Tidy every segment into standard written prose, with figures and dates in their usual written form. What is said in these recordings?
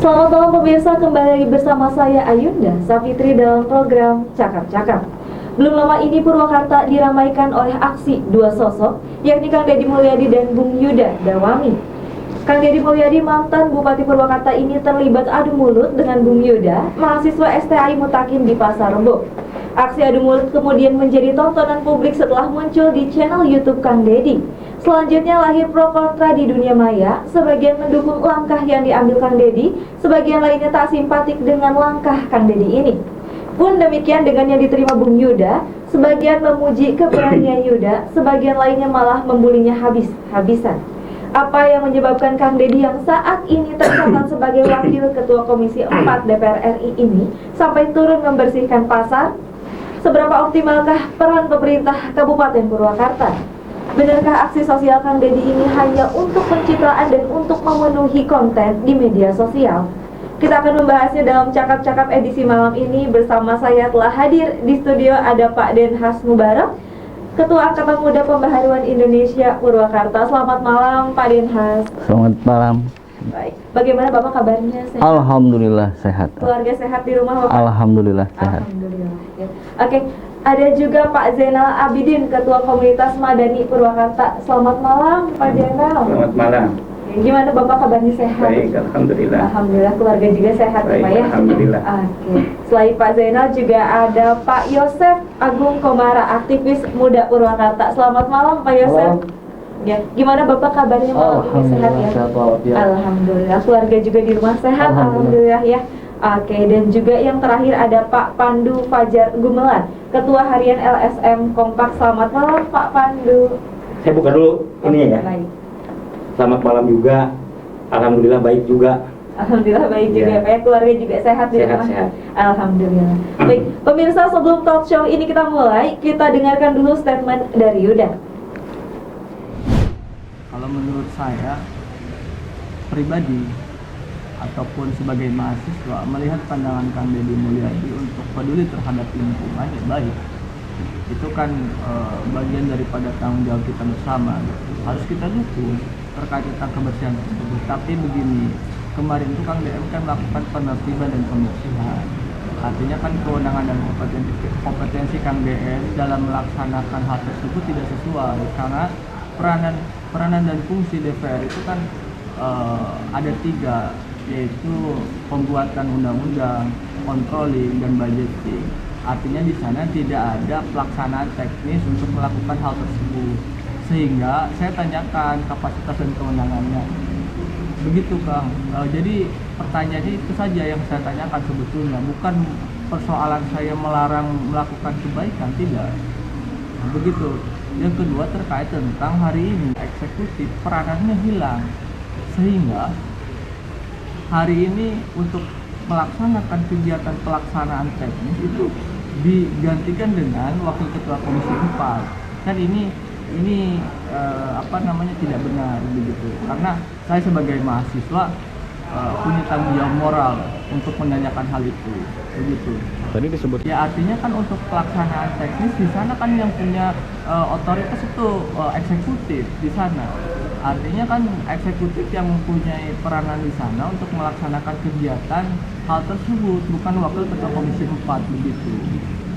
Selamat malam pemirsa, kembali lagi bersama saya Ayunda Safitri dalam program Cakap-Cakap. Belum lama ini Purwakarta diramaikan oleh aksi dua sosok, yakni Kang Deddy Mulyadi dan Bung Yuda Dawami. Kang Deddy Mulyadi, mantan Bupati Purwakarta ini terlibat adu mulut dengan Bung Yuda, mahasiswa STAI Mutakin di Pasar Rebo. Aksi adu mulut kemudian menjadi tontonan publik setelah muncul di channel YouTube Kang Deddy. Selanjutnya lahir pro kontra di dunia maya, sebagian mendukung langkah yang diambil Kang Deddy, sebagian lainnya tak simpatik dengan langkah Kang Deddy ini. Pun demikian dengan yang diterima Bung Yuda, sebagian memuji keberanian Yuda, sebagian lainnya malah membulinya habis-habisan. Apa yang menyebabkan Kang Deddy yang saat ini tercatat sebagai Wakil Ketua Komisi 4 DPR RI ini sampai turun membersihkan pasar? Seberapa optimalkah peran pemerintah Kabupaten Purwakarta? Benarkah aksi sosial Kang Deddy ini hanya untuk pencitraan dan untuk memenuhi konten di media sosial? Kita akan membahasnya dalam Cakap-Cakap edisi malam ini. Bersama saya telah hadir di studio ada Pak Denhas Mubarak, Ketua Angkatan Muda Pembaharuan Indonesia Purwakarta. Selamat malam Pak Denhas. Selamat malam. Baik, bagaimana Bapak kabarnya? Sehat? Alhamdulillah sehat. Keluarga sehat di rumah Bapak? Alhamdulillah sehat. Alhamdulillah. Ya. Oke, ada juga Pak Zainal Abidin, Ketua Komunitas Madani Purwakarta. Selamat malam Pak Zainal. Selamat malam. Ya, gimana Bapak kabarnya sehat? Baik, alhamdulillah. Alhamdulillah, keluarga juga sehat Baik, Pak ya? alhamdulillah. Oke. Selain Pak Zainal juga ada Pak Yosef Agung Komara, aktivis muda Purwakarta. Selamat malam Pak Yosef. Ya, gimana Bapak kabarnya malam ini, sehat ya? Alhamdulillah, keluarga juga di rumah sehat, alhamdulillah ya. Oke, dan juga yang terakhir ada Pak Pandu Fajar Gumelar, Ketua Harian LSM Kompak. Selamat malam Pak Pandu. Saya buka dulu ini ya. Baik. Selamat malam juga. Alhamdulillah baik juga. Alhamdulillah baik juga Ya. Pak ya, keluarga juga sehat di Sehat, rumah. sehat. Alhamdulillah. Baik, pemirsa, sebelum talk show ini kita mulai, kita dengarkan dulu statement dari Yuda. Kalau menurut saya pribadi ataupun sebagai mahasiswa melihat pandangan Kang Deddy Mulyadi untuk peduli terhadap lingkungan ya baik. Itu kan bagian daripada tanggung jawab kita bersama. Harus kita dukung terkait tentang kebersihan tersebut. Tapi begini, kemarin itu Kang DM kan melakukan penertiban dan pembersihan. Artinya kan kewenangan dan kompetensi Kang DM dalam melaksanakan hal tersebut tidak sesuai karena peranan dan fungsi DPR itu kan ada 3, yaitu pembuatan undang-undang, controlling, dan budgeting. Artinya di sana tidak ada pelaksanaan teknis untuk melakukan hal tersebut, sehingga saya tanyakan kapasitas dan kewenangannya. Begitu Kang. Jadi pertanyaannya itu saja yang saya tanyakan sebetulnya, bukan persoalan saya melarang melakukan kebaikan, tidak. Begitu. Yang kedua terkait tentang hari ini eksekutif peranannya hilang, sehingga hari ini untuk melaksanakan kegiatan pelaksanaan teknis itu digantikan dengan Wakil Ketua Komisi 4. Kan ini tidak benar begitu, karena saya sebagai mahasiswa punya tanggung jawab moral untuk menanyakan hal itu, begitu. Tadi disebut Ya artinya kan untuk pelaksanaan teknis di sana kan yang punya otoritas itu eksekutif di sana. Artinya kan eksekutif yang mempunyai peranan di sana untuk melaksanakan kegiatan hal tersebut, bukan Wakil Ketua Komisi 4 begitu.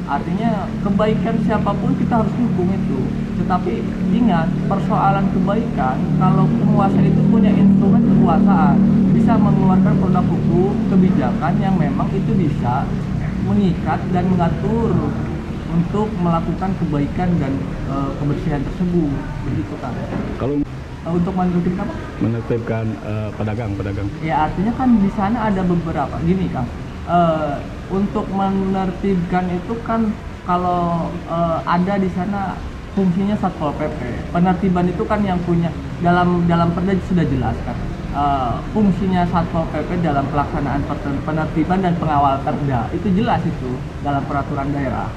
Artinya kebaikan siapapun kita harus dukung itu. Tetapi ingat, persoalan kebaikan kalau penguasa itu punya instrumen kekuasaan, bisa mengeluarkan produk hukum, kebijakan yang memang itu bisa mengikat dan mengatur untuk melakukan kebaikan dan kebersihan tersebut, begitu kan? kalau Untuk menertibkan apa? menertibkan pedagang. Ya artinya kan di sana ada beberapa, gini Kang. Untuk menertibkan itu kan kalau ada di sana fungsinya Satpol PP. Penertiban itu kan yang punya dalam perda sudah jelas kan. Fungsinya Satpol PP dalam pelaksanaan penertiban dan pengawal perda itu jelas itu dalam peraturan daerah.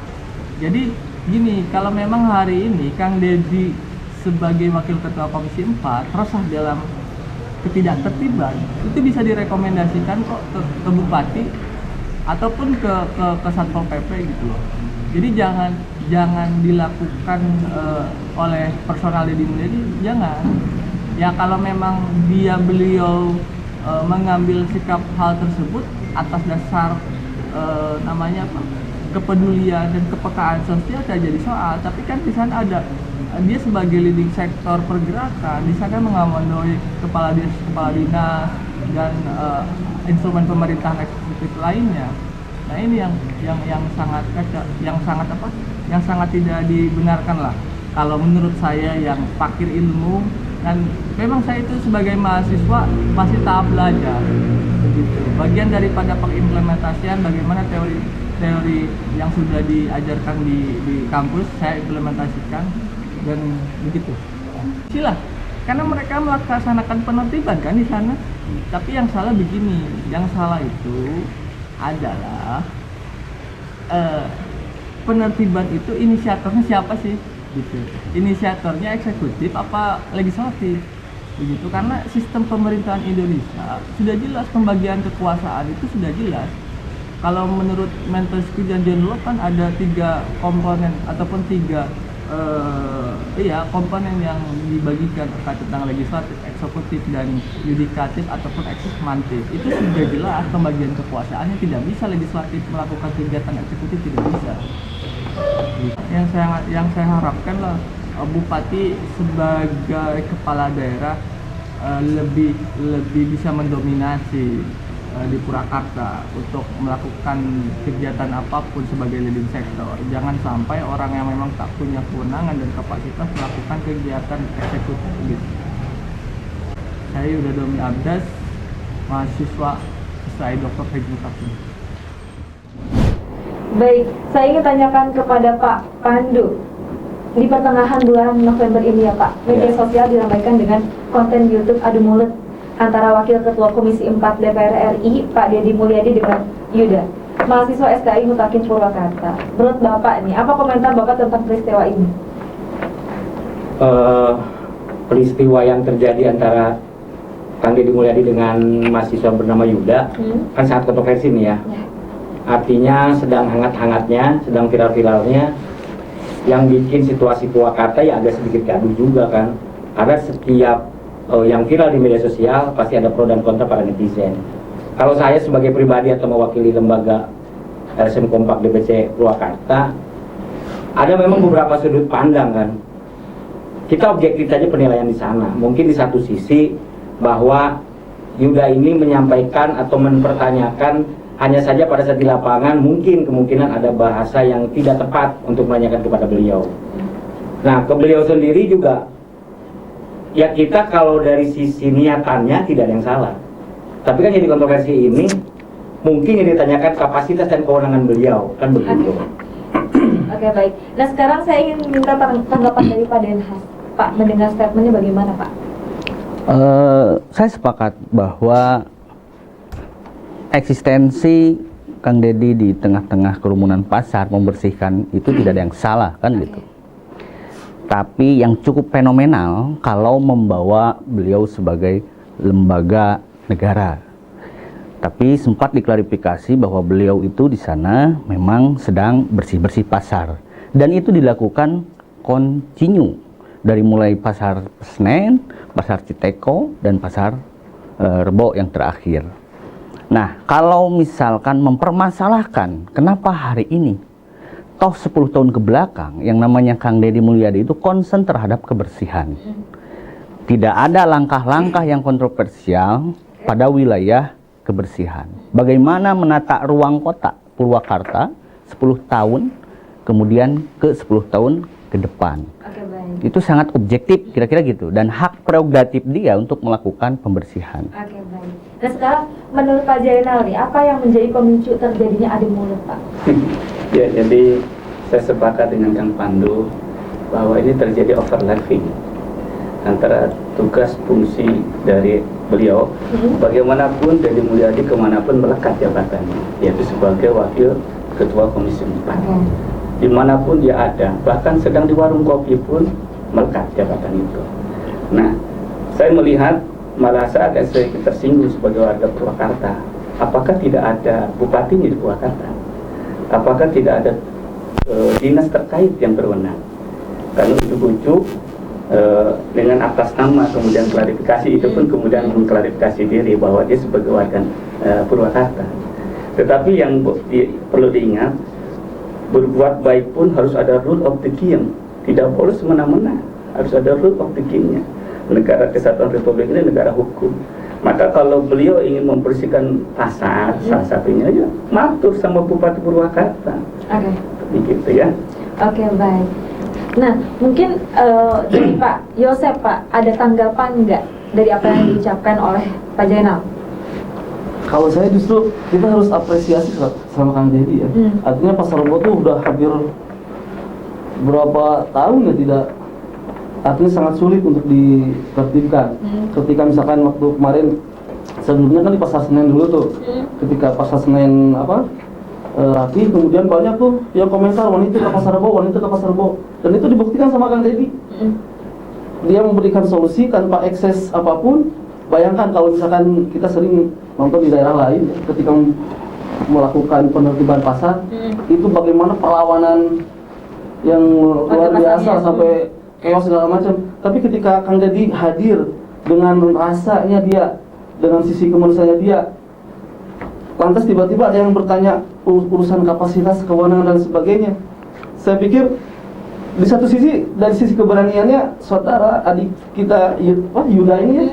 Jadi gini, kalau memang hari ini Kang Deddy sebagai Wakil Ketua Komisi 4 resah dalam ketidaktertiban, itu bisa direkomendasikan kok ke Bupati ataupun ke Satpol PP gitu loh. Jadi jangan dilakukan oleh personal Deddy Mulyadi, jangan. Ya kalau memang beliau mengambil sikap hal tersebut atas dasar namanya apa, kepedulian dan kepekaan sosial tidak jadi soal. Tapi kan di sana ada dia sebagai leading sektor pergerakan, di sana mengamanoi kepala dinas dan instrumen pemerintahan eksekutif lainnya. Nah ini yang sangat kacau, yang sangat tidak dibenarkan lah. Kalau menurut saya yang pakir ilmu, dan memang saya itu sebagai mahasiswa masih tahap belajar, begitu. Bagian daripada pengimplementasian bagaimana teori yang sudah diajarkan di kampus saya implementasikan dan begitu. Sila, karena mereka melaksanakan penertiban kan di sana. Tapi yang salah begini, yang salah itu adalah penertiban itu inisiatornya siapa sih? Gitu. Inisiatornya eksekutif apa legislatif? Begitu, karena sistem pemerintahan Indonesia sudah jelas, pembagian kekuasaan itu sudah jelas. Kalau menurut Montesquieu dan John Locke kan ada 3 komponen ataupun 3 komponen yang dibagikan terkait tentang legislatif, eksekutif, dan yudikatif ataupun eksekutif. Itu sudah jelas pembagian kekuasaannya, tidak bisa legislatif melakukan kegiatan eksekutif, tidak bisa. Yang saya harapkan lah bupati sebagai kepala daerah lebih bisa mendominasi di Purwakarta untuk melakukan kegiatan apapun sebagai leading sektor. Jangan sampai orang yang memang tak punya kewenangan dan kapasitas melakukan kegiatan eksekutif gitu. Saya Yuda Domi Abdas, mahasiswa STI Dr. Hidayat Hakim. Baik, saya ingin tanyakan kepada Pak Pandu. Di pertengahan bulan November ini ya Pak, media sosial diramaikan dengan konten YouTube adu mulut antara Wakil Ketua Komisi 4 DPR RI, Pak Deddy Mulyadi dengan Yuda, mahasiswa STI Mutakin Purwakarta. Menurut Bapak nih, apa komentar Bapak tentang peristiwa ini? Peristiwa yang terjadi antara Kang Deddy Mulyadi dengan mahasiswa bernama Yuda kan sangat kontroversi nih ya. Artinya sedang hangat-hangatnya, sedang viral-viralnya, yang bikin situasi Purwakarta ya agak sedikit gaduh juga kan. Karena setiap yang viral di media sosial pasti ada pro dan kontra para netizen. Kalau saya sebagai pribadi atau mewakili lembaga LSM Kompak DPC Purwakarta, ada memang beberapa sudut pandang kan. Kita objektif saja penilaian di sana. Mungkin di satu sisi bahwa Yuda ini menyampaikan atau mempertanyakan hanya saja pada saat di lapangan mungkin kemungkinan ada bahasa yang tidak tepat untuk menanyakan kepada beliau. Nah, ke beliau sendiri juga, ya kita kalau dari sisi niatannya tidak ada yang salah. Tapi kan jadi kontroversi ini, mungkin yang ditanyakan kapasitas dan kewenangan beliau, kan begitu. Oke, baik. Nah sekarang saya ingin minta tanggapan dari Pak Denhas. Pak, mendengar statementnya bagaimana Pak? Saya sepakat bahwa eksistensi Kang Deddy di tengah-tengah kerumunan pasar membersihkan itu tidak ada yang salah kan gitu. Tapi yang cukup fenomenal kalau membawa beliau sebagai lembaga negara. Tapi sempat diklarifikasi bahwa beliau itu di sana memang sedang bersih-bersih pasar, dan itu dilakukan kontinu dari mulai pasar Senen, pasar Citeko, dan pasar Rebo yang terakhir. Nah, kalau misalkan mempermasalahkan kenapa hari ini, toh 10 tahun ke belakang yang namanya Kang Deddy Mulyadi itu concern terhadap kebersihan. Tidak ada langkah-langkah yang kontroversial pada wilayah kebersihan. Bagaimana menata ruang kota Purwakarta 10 tahun, kemudian ke 10 tahun ke depan. Oke, baik. Itu sangat objektif, kira-kira gitu. Dan hak prerogatif dia untuk melakukan pembersihan. Oke, baik. Nah sekarang menurut Pak Jainal nih, apa yang menjadi pemicu terjadinya adu mulut Pak? Ya, jadi saya sepakat dengan Kang Pandu bahwa ini terjadi overlapping antara tugas fungsi dari beliau. Bagaimanapun Deddy Mulyadi kemanapun melekat jabatannya, yaitu sebagai Wakil Ketua Komisi 4. Dimanapun dia ada, bahkan sedang di warung kopi pun melekat jabatan itu. Nah, saya melihat malah saat saya tersinggung sebagai warga Purwakarta, apakah tidak ada bupatinya di Purwakarta? Apakah tidak ada dinas terkait yang berwenang? Karena ujuk-ujuk dengan atas nama kemudian klarifikasi itu pun kemudian mengklarifikasi diri bahwa dia sebagai warga Purwakarta. Tetapi yang perlu diingat, berbuat baik pun harus ada rule of the game, tidak boleh semena-mena, harus ada rule of the game-nya. Negara Kesatuan Republik ini negara hukum. Maka kalau beliau ingin membersihkan pasar, salah satunya ya matur sama Bupati Purwakarta. Oke. Begitu ya. Oke, baik. Nah, mungkin dari Pak Yosep, Pak, ada tanggapan nggak dari apa yang diucapkan oleh Pak Jainal? Kalau saya justru kita harus apresiasi sama Kang Dedi ya. Artinya Pasar Rebo tuh udah hampir berapa tahun ya tidak, artinya sangat sulit untuk ditertibkan. Ketika misalkan waktu kemarin sebelumnya kan di Pasar Senen dulu tuh, ketika Pasar Senen rapi, kemudian banyak tuh yang komentar wanita ke Pasar Rebo, wanita ke Pasar Rebo, dan itu dibuktikan sama Kang Dedi. Dia memberikan solusi tanpa ekses apapun. Bayangkan kalau misalkan kita sering nonton di daerah lain, ketika melakukan penertiban pasar, itu bagaimana perlawanan yang luar biasa sampai chaos segala macam. Tapi ketika Kang Dedi hadir dengan rasanya dia, dengan sisi kemanusiaannya dia, lantas tiba-tiba ada yang bertanya urusan kapasitas, kewenangan dan sebagainya. Saya pikir di satu sisi, dari sisi keberaniannya saudara adik kita Yuda ini ya,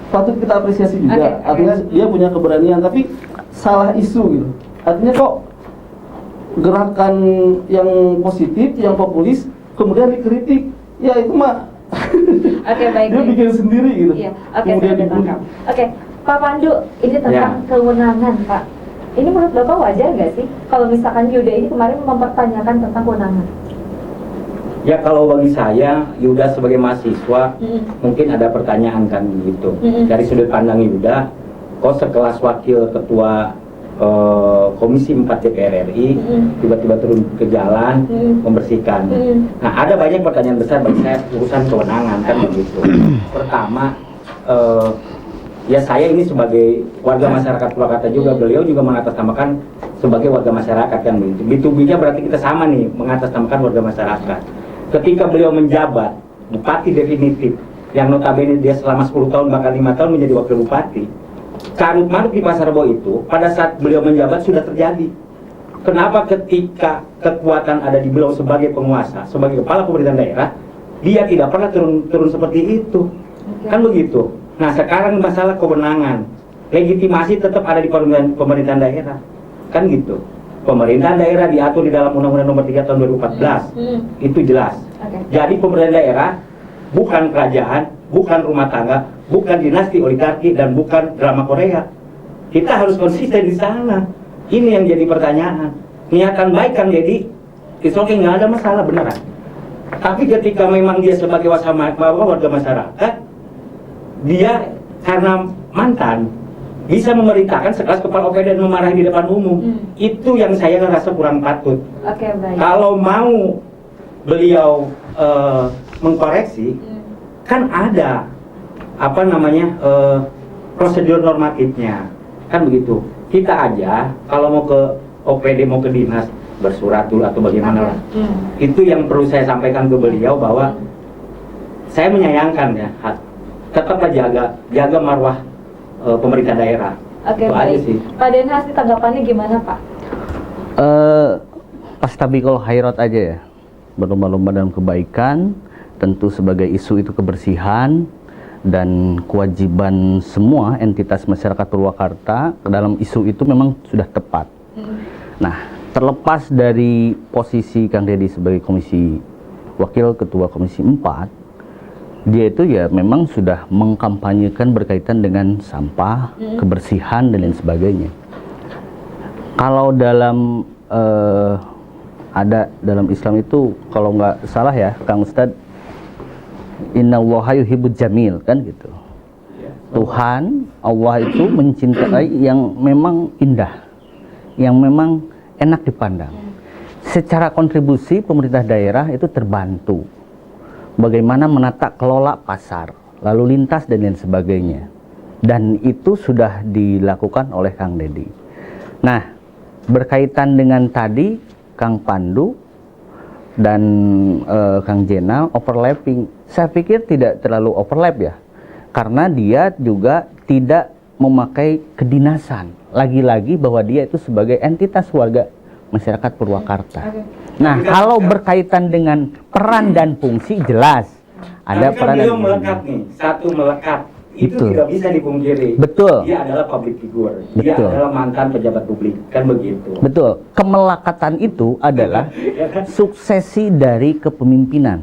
patut kita apresiasi juga. Artinya dia punya keberanian, tapi salah isu gitu. Artinya kok gerakan yang positif, yang populis, kemudian dikritik, ya itu mah Baik. dia bikin sendiri gitu. Iya. Kemudian dibully. Pak Pandu, ini tentang kewenangan, Pak. Ini menurut Bapak wajar nggak sih kalau misalkan Yuda ini kemarin mempertanyakan tentang kewenangan? Ya kalau bagi saya, Yuda sebagai mahasiswa mungkin ada pertanyaan kan gitu. Dari sudut pandang Yuda, kok sekelas wakil ketua Komisi 4 DPR RI tiba-tiba turun ke jalan membersihkan. Nah ada banyak pertanyaan besar bagi saya urusan kewenangan kan begitu. Pertama, ya saya ini sebagai warga masyarakat Purwakarta juga, beliau juga mengatasnamakan sebagai warga masyarakat kan begitu. B2B-nya berarti kita sama nih mengatasnamakan warga masyarakat. Ketika beliau menjabat bupati definitif, yang notabene dia selama 10 tahun bahkan 5 tahun menjadi wakil bupati, carut marut di Pasar Rebo itu pada saat beliau menjabat sudah terjadi. Kenapa ketika kekuatan ada di beliau sebagai penguasa, sebagai kepala pemerintahan daerah, dia tidak pernah turun seperti itu? Kan begitu. Nah sekarang masalah kewenangan, legitimasi tetap ada di pemerintahan daerah, kan gitu. Pemerintahan daerah diatur di dalam Undang-Undang Nomor 3 Tahun 2014, itu jelas. Jadi pemerintahan daerah bukan kerajaan, bukan rumah tangga, bukan dinasti oligarki, dan bukan drama Korea. Kita harus konsisten di sana. Ini yang jadi pertanyaan. Niatan baik kan jadi, oke, nggak ada masalah beneran. Tapi ketika memang dia sebagai warga masyarakat, dia karena mantan bisa memerintahkan sekelas kepala OPD dan memarahi di depan umum. Itu yang saya rasa kurang patut. Baik. Kalau mau beliau mengkoreksi, kan ada prosedur normatifnya, kan begitu. Kita aja kalau mau ke OPD, mau ke dinas, bersurat dulu atau bagaimana lah. Itu yang perlu saya sampaikan ke beliau, bahwa saya menyayangkan ya, tetaplah jaga marwah pemerintah daerah. Itu aja Baik. sih. Pak Denhas, tanggapannya gimana, Pak? Pastabikul khairat aja ya, berlomba-lomba dalam kebaikan. Tentu sebagai isu itu kebersihan dan kewajiban semua entitas masyarakat Purwakarta dalam isu itu memang sudah tepat. Nah, terlepas dari posisi Kang Dedi sebagai wakil ketua Komisi 4, dia itu ya memang sudah mengkampanyekan berkaitan dengan sampah, kebersihan dan lain sebagainya. Kalau dalam ada dalam Islam itu, kalau nggak salah ya Kang Ustadz, Innallaha yuhibbul jamil, kan gitu. Tuhan Allah itu mencintai yang memang indah, yang memang enak dipandang. Secara kontribusi pemerintah daerah itu terbantu bagaimana menata kelola pasar, lalu lintas dan lain sebagainya. Dan itu sudah dilakukan oleh Kang Dedi. Nah, berkaitan dengan tadi Kang Pandu dan Kang Jenal overlapping. Saya pikir tidak terlalu overlap ya, karena dia juga tidak memakai kedinasan. Lagi-lagi bahwa dia itu sebagai entitas warga masyarakat Purwakarta. Nah, kalau berkaitan dengan peran dan fungsi jelas ada Tapi kan peran beliau dan melekat nih, satu melekat. Itu Betul. tidak bisa dipungkiri. Betul. Dia adalah public figure. Dia Betul. adalah mantan pejabat publik, kan begitu. Betul. Kemelekatan itu adalah Ya kan? suksesi dari kepemimpinan.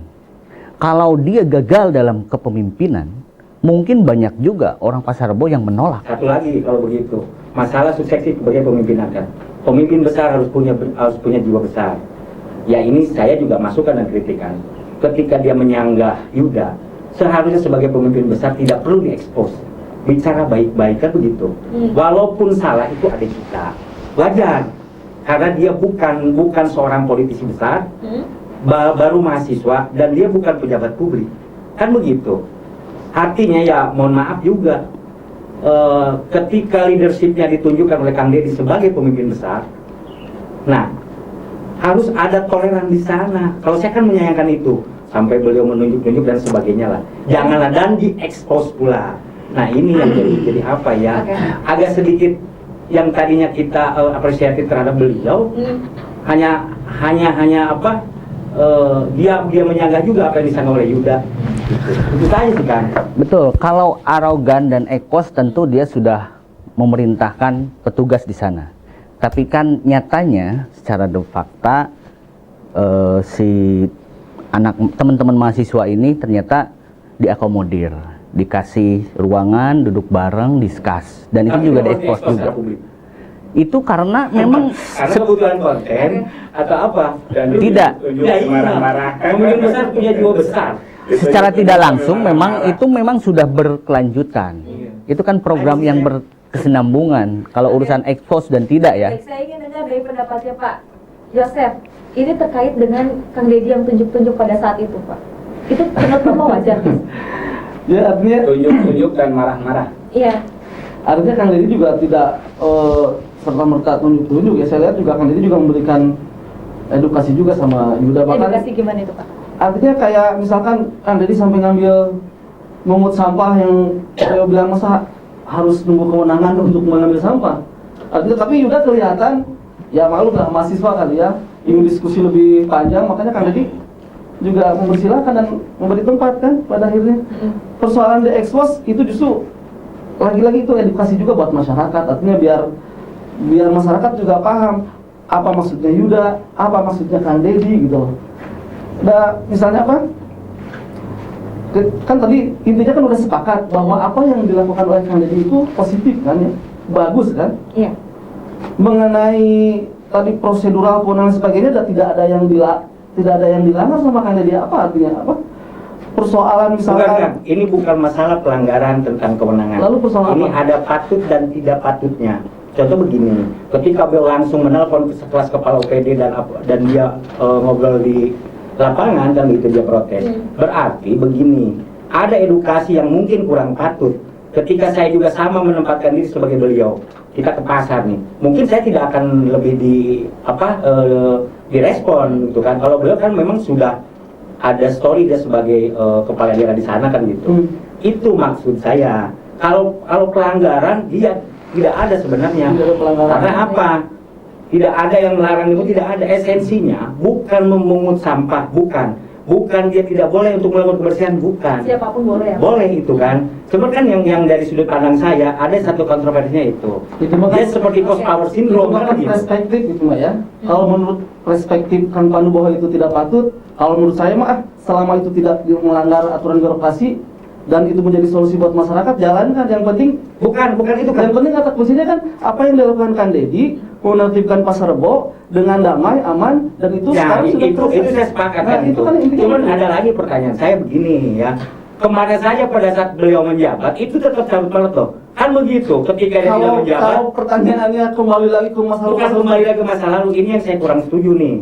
Kalau dia gagal dalam kepemimpinan, mungkin banyak juga orang Pasar Rebo yang menolak. Satu lagi kalau begitu, masalah suksesi sebagai pemimpinan kan. Pemimpin besar harus punya jiwa besar. Ya ini saya juga masukan dan kritikan. Ketika dia menyanggah Yuda, seharusnya sebagai pemimpin besar tidak perlu diekspos. Bicara baik-baik kan begitu. Walaupun salah itu ada kita. Wajar. Karena dia bukan seorang politisi besar, baru mahasiswa dan dia bukan pejabat publik. Kan begitu. Artinya ya mohon maaf juga. Ketika leadershipnya ditunjukkan oleh Kang Deddy sebagai pemimpin besar, nah harus ada toleran di sana. Kalau saya kan menyayangkan itu, sampai beliau menunjuk-nunjuk dan sebagainya lah. Janganlah dan diekspos pula. Nah ini yang jadi apa ya? Agak sedikit yang tadinya kita apresiatif terhadap beliau, hanya apa? Dia menyanggah juga apa yang disanggah oleh Yuda. Itu saja sih kan. Betul, kalau arogan dan ekos tentu dia sudah memerintahkan petugas di sana. Tapi kan nyatanya secara de facto si teman-teman mahasiswa ini ternyata diakomodir, dikasih ruangan, duduk bareng, diskus, dan itu juga diekspos juga. Itu karena memang Karena kebutuhan konten atau apa? Dan Tidak. Ya, iya. Marah-marah. Pemimpin besar punya jiwa besar. secara tidak langsung memang sudah berkelanjutan. Itu kan program yang berkesinambungan. Kalau urusan ekspos dan tidak ya. Baik, saya ingin dengar dari pendapatnya Pak Yosef. Ini terkait dengan Kang Deddy yang tunjuk-tunjuk pada saat itu, Pak. Itu menurut Bapak wajar? Ya artinya Tunjuk-tunjuk dan marah-marah. Iya. artinya Kang Deddy juga tidak serta-merta tunjuk-tunjuk ya. Saya lihat juga Kang Deddy juga memberikan edukasi juga sama Yuda, bahkan Edukasi gimana itu, Pak? artinya kayak misalkan Kang Deddy sampai ngambil mengut sampah yang saya bilang masa harus nunggu kewenangan untuk mengambil sampah. Artinya tapi Yuda kelihatan ya malu lah mahasiswa kali ya, ingin diskusi lebih panjang, makanya Kang Deddy juga mempersilahkan dan memberi tempat kan pada akhirnya. Persoalan diekspos itu justru lagi-lagi itu edukasi juga buat masyarakat, artinya biar masyarakat juga paham apa maksudnya Yuda, apa maksudnya Kang Deddy gitu loh. Nah, misalnya apa? Kan tadi intinya kan udah sepakat bahwa apa yang dilakukan oleh Kang Deddy itu positif kan ya, bagus kan? Iya. Mengenai tadi prosedural dan sebagainya tidak ada yang dilanggar sama Kang Deddy, apa artinya apa? Persoalan misalkan Bukan, ini bukan masalah pelanggaran tentang kewenangan. Lalu persoalan ini apa? ada patut dan tidak patutnya. Contoh begini, ketika beliau langsung menelpon sekelas kepala OPD dan dia ngobrol di lapangan dan itu dia protes. Berarti begini, ada edukasi yang mungkin kurang patut. Ketika saya juga sama menempatkan diri sebagai beliau, kita ke pasar nih, mungkin saya tidak akan lebih direspon gitu kan. Kalau beliau kan memang sudah ada story dia sebagai kepala daerah di sana kan gitu. Itu maksud saya. Kalau pelanggaran dia tidak ada sebenarnya. Tidak ada pelanggaran. Karena apa? Tidak ada yang melarang itu, tidak ada. Esensinya bukan memungut sampah, bukan dia tidak boleh untuk melakukan kebersihan, bukan. Siapapun boleh ya? Boleh itu kan. Cuma kan yang dari sudut pandang saya ada satu kontroversinya itu. Itu mah Dia seperti post power syndrome kan kan gitu. perspektif gitu Mbak ya. Kalau menurut perspektif Kang Pandu bahwa itu tidak patut, kalau menurut saya mah selama itu tidak melanggar aturan birokrasi dan itu menjadi solusi buat masyarakat, jalankan. Yang penting Bukan itu kan. yang penting kata kuncinya kan apa yang dilakukan Kang Deddy menertibkan Pasar Rebo dengan damai, aman, dan itu Ya, sekarang sudah itu saya sepakat Nah, kan itu itu. kan intinya. Cuman ada lagi pertanyaan saya begini ya. Kemarin saja pada saat beliau menjabat itu tetap cabut malet loh. Kan begitu. Ketika dia tidak menjabat, kalau pertanyaannya kembali lagi ke masa lalu, bukan kembali lagi ke masa lalu. Ini yang saya kurang setuju nih.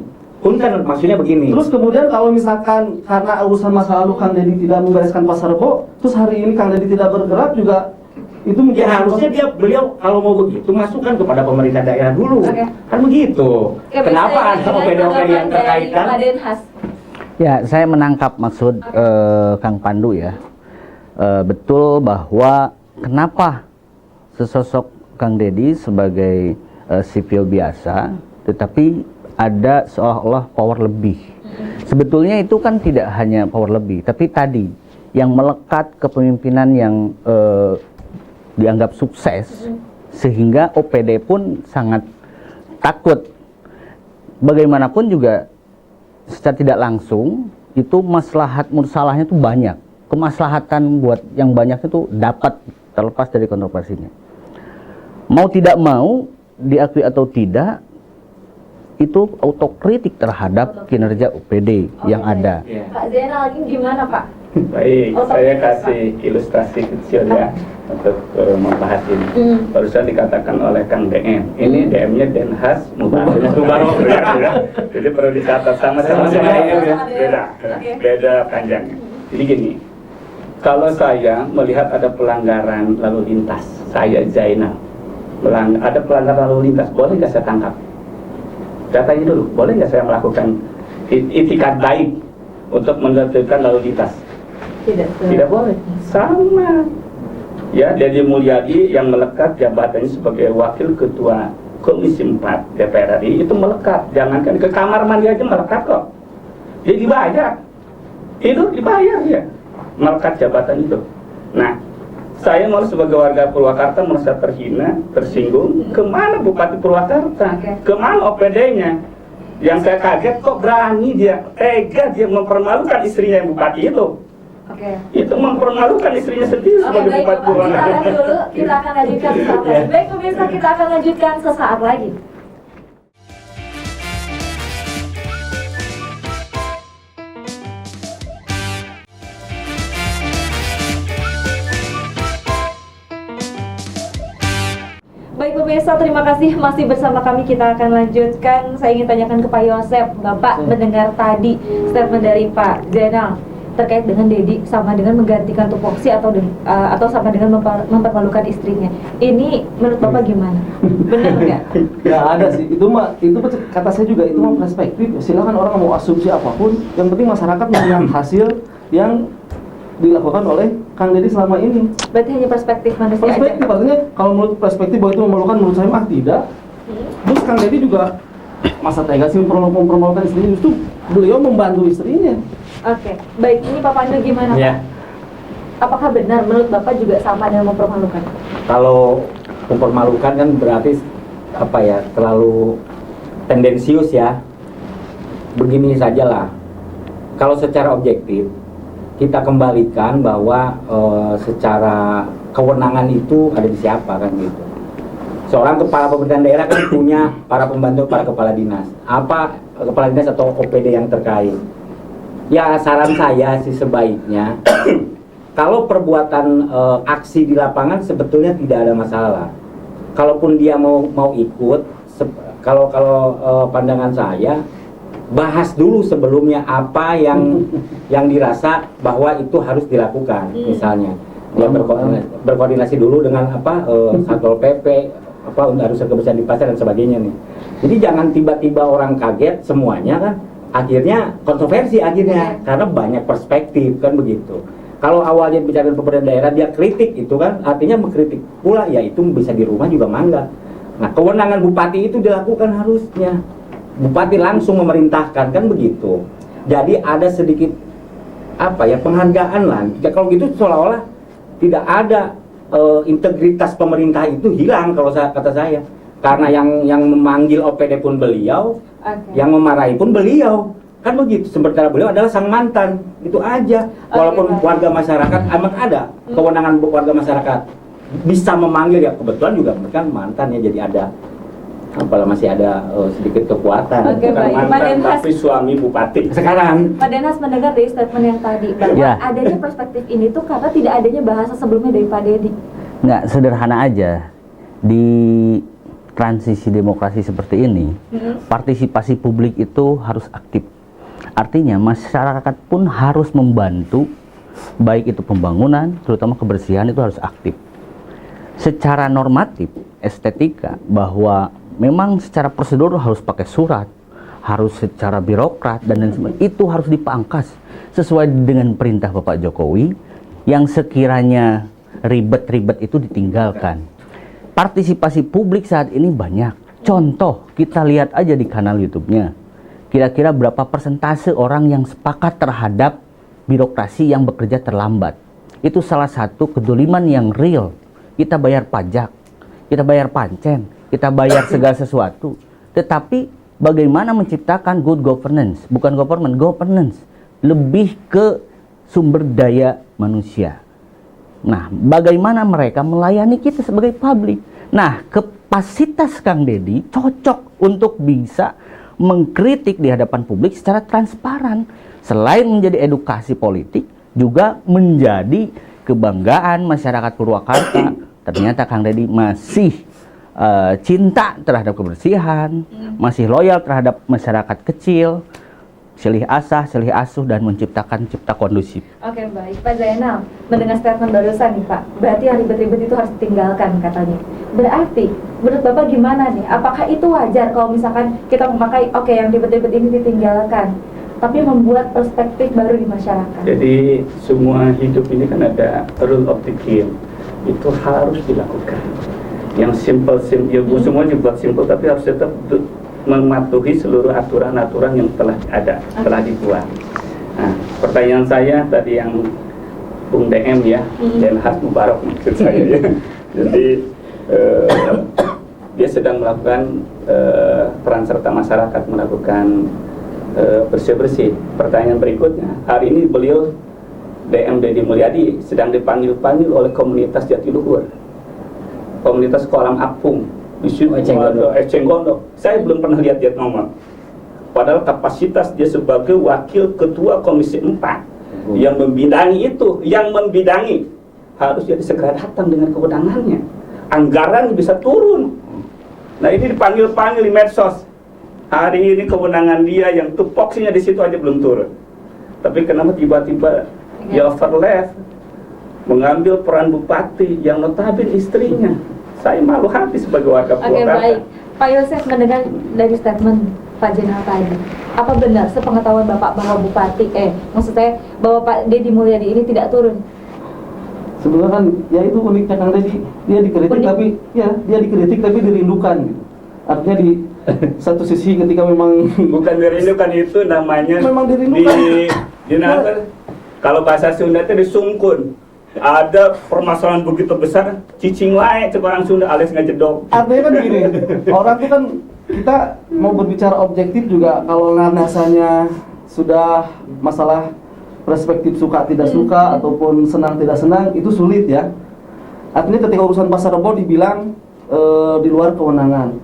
Punten maksudnya begini. Terus kemudian kalau misalkan karena urusan masa lalu Kang Deddy tidak membereskan Pasar Rebo, terus hari ini Kang Deddy tidak bergerak juga, itu Ya menjadi harusnya beliau kalau mau begitu masukkan kepada pemerintah daerah dulu. Oke. Kan begitu. Oke, Kenapa saya ada ingin OPD-OPD yang tanggapan dari terkaitan? Pak Denhas. Ya, saya menangkap maksud Kang Pandu ya. Betul bahwa kenapa sesosok Kang Deddy sebagai sipil biasa, tetapi ada seolah-olah power lebih. Sebetulnya itu kan tidak hanya power lebih, tapi tadi yang melekat kepemimpinan yang dianggap sukses, sehingga OPD pun sangat takut. Bagaimanapun juga secara tidak langsung itu maslahat mursalahnya itu banyak. Kemaslahatan buat yang banyak itu dapat terlepas dari kontroversinya. Mau tidak mau, diakui atau tidak, itu autokritik terhadap kinerja OPD yang ada. Pak Zainal ini gimana Pak? Baik, saya kasih ilustrasi kecil ya untuk membahas ini. Barusan dikatakan oleh Kang DM, ini DM-nya Denhas Mubarak. Jadi perlu dicatat sama-sama beda panjangnya. Jadi gini, kalau saya melihat ada pelanggaran lalu lintas, saya Zainal, ada pelanggaran lalu lintas, boleh nggak saya tangkap? Datanya dulu, boleh nggak saya melakukan itikat baik untuk menertibkan lalu lintas? Tidak boleh. Sama. Ya, Deddy Mulyadi yang melekat jabatannya sebagai Wakil Ketua Komisi 4 DPR RI itu melekat. Jangankan ke kamar mandi aja melekat kok. Dia dibayar. Itu dibayar ya. Melekat jabatan itu. Nah, saya malah sebagai warga Purwakarta merasa terhina, tersinggung. Kemana Bupati Purwakarta? Kemana OPD-nya? Yang saya kaget kok berani dia, tega dia mempermalukan istrinya yang Bupati itu. Itu mempermalukan istrinya sendiri sebagai Bupati Purwakarta. Kita akan lanjutkan sesaat lagi. Baik pemirsa, kita akan lanjutkan sesaat lagi. Baik pemirsa, terima kasih masih bersama kami. Kita akan lanjutkan. Saya ingin tanyakan ke Pak Yosef, Bapak mendengar tadi statement dari Pak Zainal terkait dengan Deddy sama dengan menggantikan tupoksi atau sama dengan mempermalukan istrinya. Ini menurut Bapak gimana? Benar nggak? Ya ada sih, itu kata saya juga itu mah perspektif. Silakan orang mau asumsi apapun, yang penting masyarakat melihat hasil yang dilakukan oleh Kang Deddy selama ini. Berarti hanya perspektif manusia aja? Perspektif, artinya kalau menurut perspektif bahwa itu memalukan, menurut saya mah tidak. Terus Kang Deddy juga masa tega sih mempermalukan istrinya, justru beliau membantu istrinya. Oke, baik. Ini Pak Pandu gimana Ya. Pak? Apakah benar menurut Bapak juga sama dengan mempermalukan? Kalau mempermalukan kan berarti apa ya, terlalu tendensius ya. Begini sajalah, kalau secara objektif kita kembalikan bahwa secara kewenangan itu ada di siapa kan gitu. Seorang kepala pemerintahan daerah kan punya para pembantu, para kepala dinas. Apa kepala dinas atau OPD yang terkait? Ya saran saya sih sebaiknya kalau perbuatan aksi di lapangan sebetulnya tidak ada masalah. Kalaupun dia mau ikut, kalau pandangan saya bahas dulu sebelumnya apa yang dirasa bahwa itu harus dilakukan. Misalnya dia berkoordinasi dulu dengan Satpol PP, urusan kebersihan di pasar dan sebagainya nih. Jadi jangan tiba-tiba orang kaget semuanya kan, akhirnya kontroversi akhirnya karena banyak perspektif kan begitu. Kalau awalnya bicara pemerintah daerah dia kritik itu kan artinya mengkritik pula, ya itu bisa di rumah juga mangga. Nah kewenangan bupati itu dilakukan harusnya. Bupati langsung memerintahkan kan begitu. Jadi ada sedikit penghargaan lah. Kalau gitu seolah-olah tidak ada integritas pemerintah itu hilang kalau kata saya. Karena yang memanggil OPD pun beliau, yang memarahi pun beliau. Kan begitu. Sementara beliau adalah sang mantan. Itu aja. Walaupun warga masyarakat amat ada kewenangan warga masyarakat bisa memanggil, ya kebetulan juga kan mantan ya, jadi ada masih ada sedikit kekuatan. Bukan mantan tapi suami bupati Sekarang Pak Denhas mendengar dari statement yang tadi bahwa adanya perspektif ini tuh karena tidak adanya bahasa sebelumnya dari Pak Deddy. Nggak, sederhana aja. Di transisi demokrasi seperti ini, partisipasi publik itu harus aktif. Artinya masyarakat pun harus membantu, baik itu pembangunan, terutama kebersihan itu harus aktif. Secara normatif, estetika, bahwa memang secara prosedur harus pakai surat, harus secara birokrat dan lain sebagainya. Itu harus dipangkas sesuai dengan perintah Bapak Jokowi. Yang sekiranya ribet-ribet itu ditinggalkan. Partisipasi publik saat ini banyak. Contoh, kita lihat aja di kanal YouTube-nya. Kira-kira berapa persentase orang yang sepakat terhadap birokrasi yang bekerja terlambat. Itu salah satu kedoliman yang real. Kita bayar pajak, kita bayar pancen, kita bayar segala sesuatu. Tetapi bagaimana menciptakan good governance, bukan governance, lebih ke sumber daya manusia. Nah, bagaimana mereka melayani kita sebagai publik. Nah, kapasitas Kang Deddy cocok untuk bisa mengkritik di hadapan publik secara transparan. Selain menjadi edukasi politik, juga menjadi kebanggaan masyarakat Purwakarta. Ternyata Kang Deddy masih cinta terhadap kebersihan, masih loyal terhadap masyarakat kecil, silih asah, silih asuh, dan menciptakan cipta kondusif. Oke, baik. Pak Zainal, mendengar statement barusan nih Pak, berarti yang ribet-ribet itu harus ditinggalkan katanya. Berarti, menurut Bapak gimana nih? Apakah itu wajar kalau misalkan kita memakai, oke, yang ribet-ribet ini ditinggalkan, tapi membuat perspektif baru di masyarakat? Jadi semua hidup ini kan ada rule of the game, itu harus dilakukan. Yang simple, ya semua dibuat simple, tapi harus tetap mematuhi seluruh aturan-aturan yang telah ada, telah dibuat. Nah, pertanyaan saya tadi yang Bung DM ya, Dan Has Mubarak maksud saya ya. Jadi dia sedang melakukan peran serta masyarakat melakukan bersih-bersih. Pertanyaan berikutnya, hari ini beliau DM Deddy Mulyadi sedang dipanggil-panggil oleh komunitas Jatiluhur, komunitas Kolam Apung, Eceng Gondok. Saya belum pernah lihat dia ngomong. Padahal kapasitas dia sebagai wakil ketua Komisi 4 yang membidangi itu, yang membidangi harus jadi segera datang dengan kewenangannya. Anggaran bisa turun. Nah, ini dipanggil-panggil di medsos. Hari ini kewenangan dia yang tupoksinya di situ aja belum turun. Tapi kenapa tiba-tiba dia overlap mengambil peran bupati yang notabene istrinya? Saya malu hati sebagai warga Purwakarta. Oke, baik. Pak Yosef, mendengar dari statement Pak Zainal tadi, apa benar sepengetahuan Bapak bahwa Bupati, maksud saya bahwa Pak Deddy Mulyadi ini tidak turun? Sebenarnya kan, ya itu uniknya Kang Deddy, dia dikritik tapi dirindukan gitu. Artinya di satu sisi ketika memang bukan dirindukan, itu namanya memang dirindukan. Kalau bahasa Sunda itu disungkun. Ada permasalahan begitu besar, cicing lain orang Sunda alias ngejedok. Artinya kan begini, orang itu kan, kita mau berbicara objektif juga kalau rasanya sudah masalah perspektif suka tidak suka ataupun senang tidak senang, itu sulit ya. Artinya ketika urusan Pasar Rebo dibilang di luar kewenangan,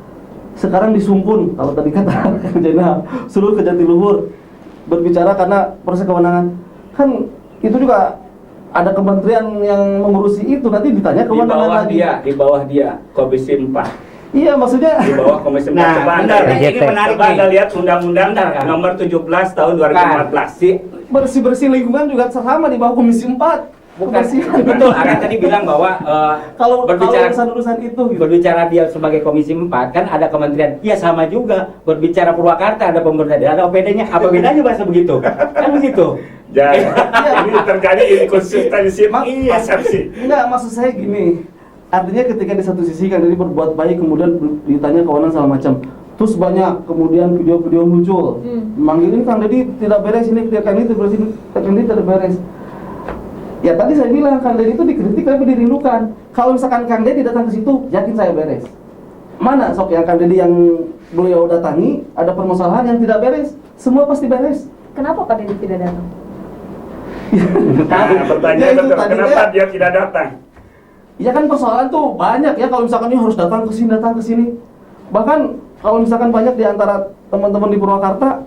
sekarang disumpun, kalau tadi kata Jenderal suruh ke Jatiluhur berbicara karena proses kewenangan. Kan itu juga ada kementerian yang mengurusi itu, nanti ditanya kewenangan lagi. Di bawah dia Komisi 4. Iya, maksudnya di bawah Komisi 4. Nah, ini menarik. Coba Anda lihat Undang-Undang nomor 17 tahun 2014. Bersih-bersih lingkungan juga sama di bawah Komisi 4. Bukan, betul. Akan tadi bilang bahwa kalau berbicara urusan itu gitu. Berbicara dia sebagai Komisi 4 kan ada kementerian. Ya sama juga. Berbicara Purwakarta ada pemerintah daerah, ada OPD-nya. Apa bedanya bahasa begitu? Kan begitu. Jadi ini terjadi inkonsistensi persepsi. Enggak, maksud saya gini. Artinya ketika di satu sisi kan jadi berbuat baik, kemudian ditanya kewenangan segala macam. Terus banyak kemudian video-video muncul. Manggilin Kang Deddy tidak beres ini, Kang Deddy tidak beres. Ya tadi saya bilang Kang Deddy itu dikritik tapi dirindukan. Kalau misalkan Kang Deddy datang ke situ, yakin saya beres. Mana sok yang Kang Deddy yang beliau datangi ada permasalahan yang tidak beres, semua pasti beres. Kenapa Pak Deddy tidak datang? Nah, pertanyaan betul, kenapa dia tidak datang? Ya kan persoalan tuh banyak ya, kalau misalkan ini harus datang ke sini. Bahkan kalau misalkan banyak di antara teman-teman di Purwakarta,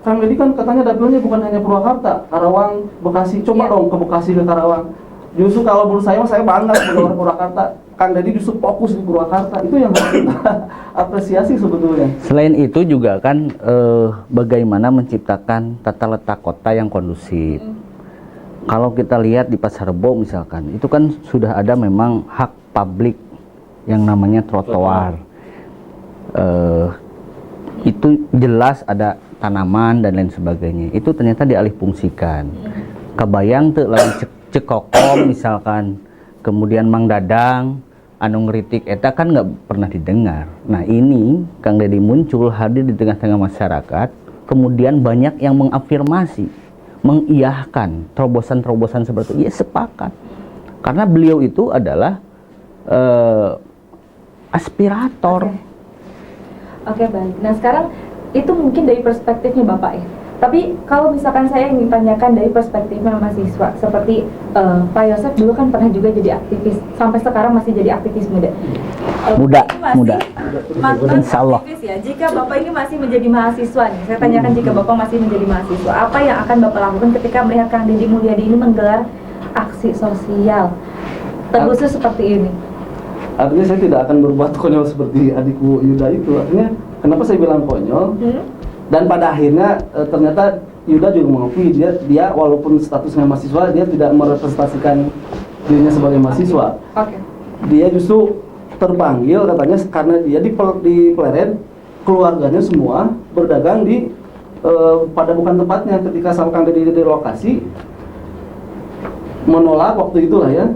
Kang Deddy kan katanya dapilnya bukan hanya Purwakarta, Karawang, Bekasi. Coba dong ke Bekasi, ke Karawang. Justru kalau menurut saya bangga sebagai orang Purwakarta. Kang Deddy justru fokus di Purwakarta. Itu yang harus kita apresiasi sebetulnya. Selain itu juga kan bagaimana menciptakan tata letak kota yang kondusif. Kalau kita lihat di Pasar Rebo misalkan, itu kan sudah ada memang hak publik yang namanya trotoar. itu jelas ada tanaman dan lain sebagainya. Itu ternyata dialihfungsikan. Kebayang tuh lagi cekokom misalkan, kemudian Mang Dadang anu ngeritik eta kan nggak pernah didengar. Nah ini Kang Deddy muncul hadir di tengah-tengah masyarakat, kemudian banyak yang mengafirmasi, mengiyahkan terobosan-terobosan seperti itu. Ya sepakat, karena beliau itu adalah aspirator. Oke, baik. Nah sekarang itu mungkin dari perspektifnya Bapak ya. Tapi kalau misalkan saya ingin tanyakan dari perspektifnya mahasiswa, seperti Pak Yosef dulu kan pernah juga jadi aktivis, sampai sekarang masih jadi aktivis muda. Muda. Mantan Insya Allah. aktivis ya. Jika Bapak ini masih menjadi mahasiswa nih, saya tanyakan jika Bapak masih menjadi mahasiswa, apa yang akan Bapak lakukan ketika melihat Kang Deddy Mulyadi ini menggelar aksi sosial terkhusus seperti ini? Artinya saya tidak akan berbuat konyol seperti adikku Yuda itu. Artinya kenapa saya bilang konyol? Dan pada akhirnya ternyata Yuda juga mengakui dia walaupun statusnya mahasiswa, dia tidak merepresentasikan dirinya sebagai mahasiswa. Oke. Dia justru terpanggil katanya karena dia di Pleret, keluarganya semua berdagang di pada bukan tempatnya. Ketika sama Kang Deddy di lokasi menolak waktu itulah ya.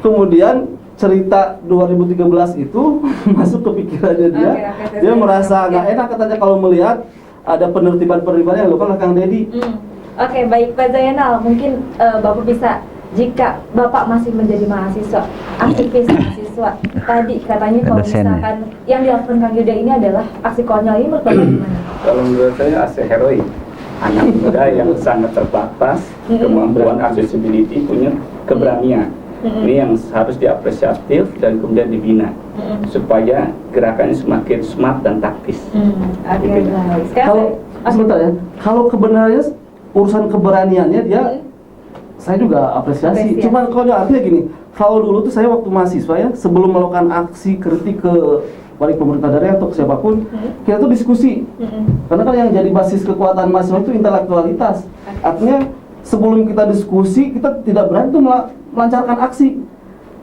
Kemudian cerita 2013 itu masuk ke pikirannya dia. Dia merasa nggak enak katanya kalau melihat ada penertiban-penertiban yang dilakukan oleh Kang Deddy. Oke, baik Pak Zainal, mungkin Bapak bisa, jika Bapak masih menjadi mahasiswa, aktivis mahasiswa, tadi katanya kalau misalkan yang dilakukan Kang Yuda ini adalah aksi konyol, ini menurut Bapak gimana? Kalau menurut saya aksi heroik, anak muda yang sangat terbatas, kemampuan accessibility, punya keberanian. Ini yang harus diapresiatif dan kemudian dibina supaya gerakannya semakin smart dan taktis. Oke, baik. Kalau sebentar ya, kalau kebenarannya urusan keberaniannya dia saya juga apresiasi. Cuman kalau artinya gini, kalau dulu tuh saya waktu mahasiswa ya, sebelum melakukan aksi kritik ke baik pemerintah daerah atau ke siapapun, kita tuh diskusi. Karena kan yang jadi basis kekuatan mahasiswa itu intelektualitas. Artinya sebelum kita diskusi, kita tidak berani tuh melancarkan aksi.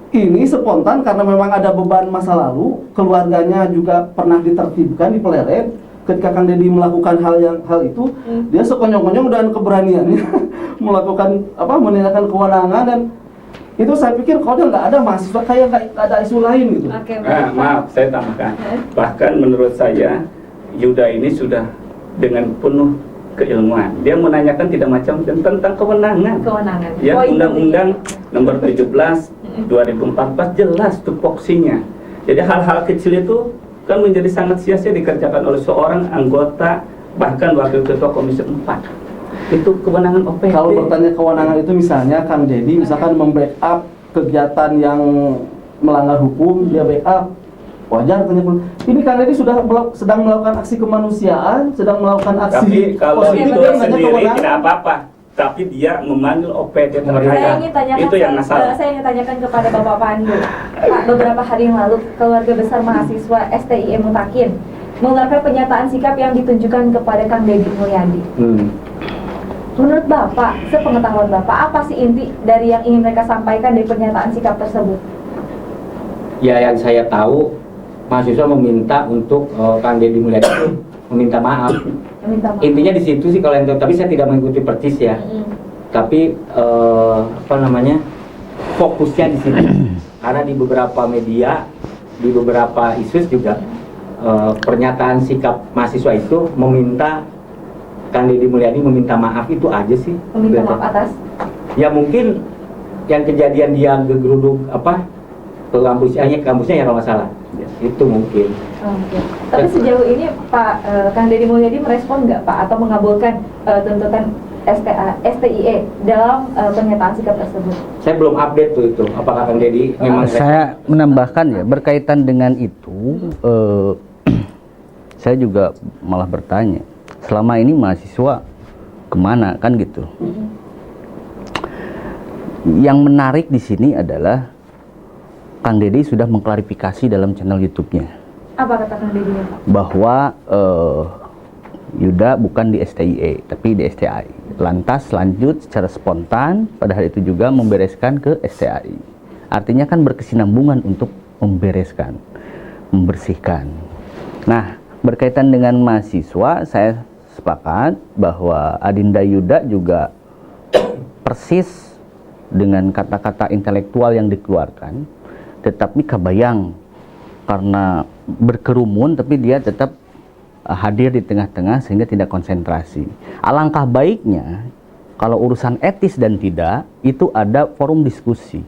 Ini spontan karena memang ada beban masa lalu, keluarganya juga pernah ditertibkan di Pleret. Ketika Kang Deddy melakukan hal itu, dia sekonyong-konyong dan keberaniannya melakukan menanyakan kewenangan, dan itu saya pikir kalau nggak ada mahasiswa kayak nggak ada isu lain gitu. Maaf, saya tambahkan. Bahkan menurut saya Yuda ini sudah dengan penuh keilmuan. Dia menanyakan tidak macam tentang kewenangan. Ya, Undang-Undang Nomor 17 2014 jelas tupoksinya. Jadi hal-hal kecil itu kan menjadi sangat sia-sia dikerjakan oleh seorang anggota, bahkan wakil ketua Komisi 4. Itu kewenangan OPD. Kalau bertanya kewenangan itu misalnya Kang Deddy misalkan membackup kegiatan yang melanggar hukum, dia backup, wajar tanya. Ini Kang Deddy sedang melakukan aksi kemanusiaan, sedang melakukan aksi. Tapi kalau positif, itu dia nanya sendiri kewenangan. tidak apa-apa. Tapi dia memanggil OPD terkait. Itu yang masalah. Saya ingin tanyakan kepada Bapak Pandu. Pak, beberapa hari yang lalu keluarga besar mahasiswa STIE Mutakin mengeluarkan pernyataan sikap yang ditunjukkan kepada Kang Deddy Mulyadi. Menurut Bapak, sepengetahuan Bapak, apa sih inti dari yang ingin mereka sampaikan dari pernyataan sikap tersebut? Ya, yang saya tahu mahasiswa meminta untuk Kang Deddy Mulyadi itu meminta maaf. Intinya di situ sih kalau yang tahu, tapi saya tidak mengikuti persis ya. Tapi fokusnya di situ. Karena di beberapa media, di beberapa isu juga pernyataan sikap mahasiswa itu meminta Kang Deddy Mulyadi meminta maaf, itu aja sih. Meminta maaf atas? Ya mungkin yang kejadian dia gegeruduk ke kampusnya ya kalau nggak salah. Itu mungkin. Tapi sejauh ini Pak Kang Deddy Mulyadi merespon nggak Pak atau mengabulkan tuntutan STIE dalam pernyataan sikap tersebut? Saya belum update tuh itu. Apakah Kang Deddy memang? Saya menambahkan ya berkaitan dengan itu, saya juga malah bertanya, selama ini mahasiswa kemana kan gitu? Yang menarik di sini adalah Kang Deddy sudah mengklarifikasi dalam channel YouTube-nya. Apa kata Kang Deddy? Bahwa Yuda bukan di STIE, tapi di STI. Lantas lanjut secara spontan pada hari itu juga membereskan ke STI. Artinya kan berkesinambungan untuk membereskan, membersihkan. Nah, Berkaitan dengan mahasiswa, saya sepakat bahwa Adinda Yuda juga persis dengan kata-kata intelektual yang dikeluarkan, tetapi kebayang karena berkerumun tapi dia tetap hadir di tengah-tengah sehingga tidak konsentrasi. Alangkah baiknya kalau urusan etis dan tidak itu ada forum diskusi.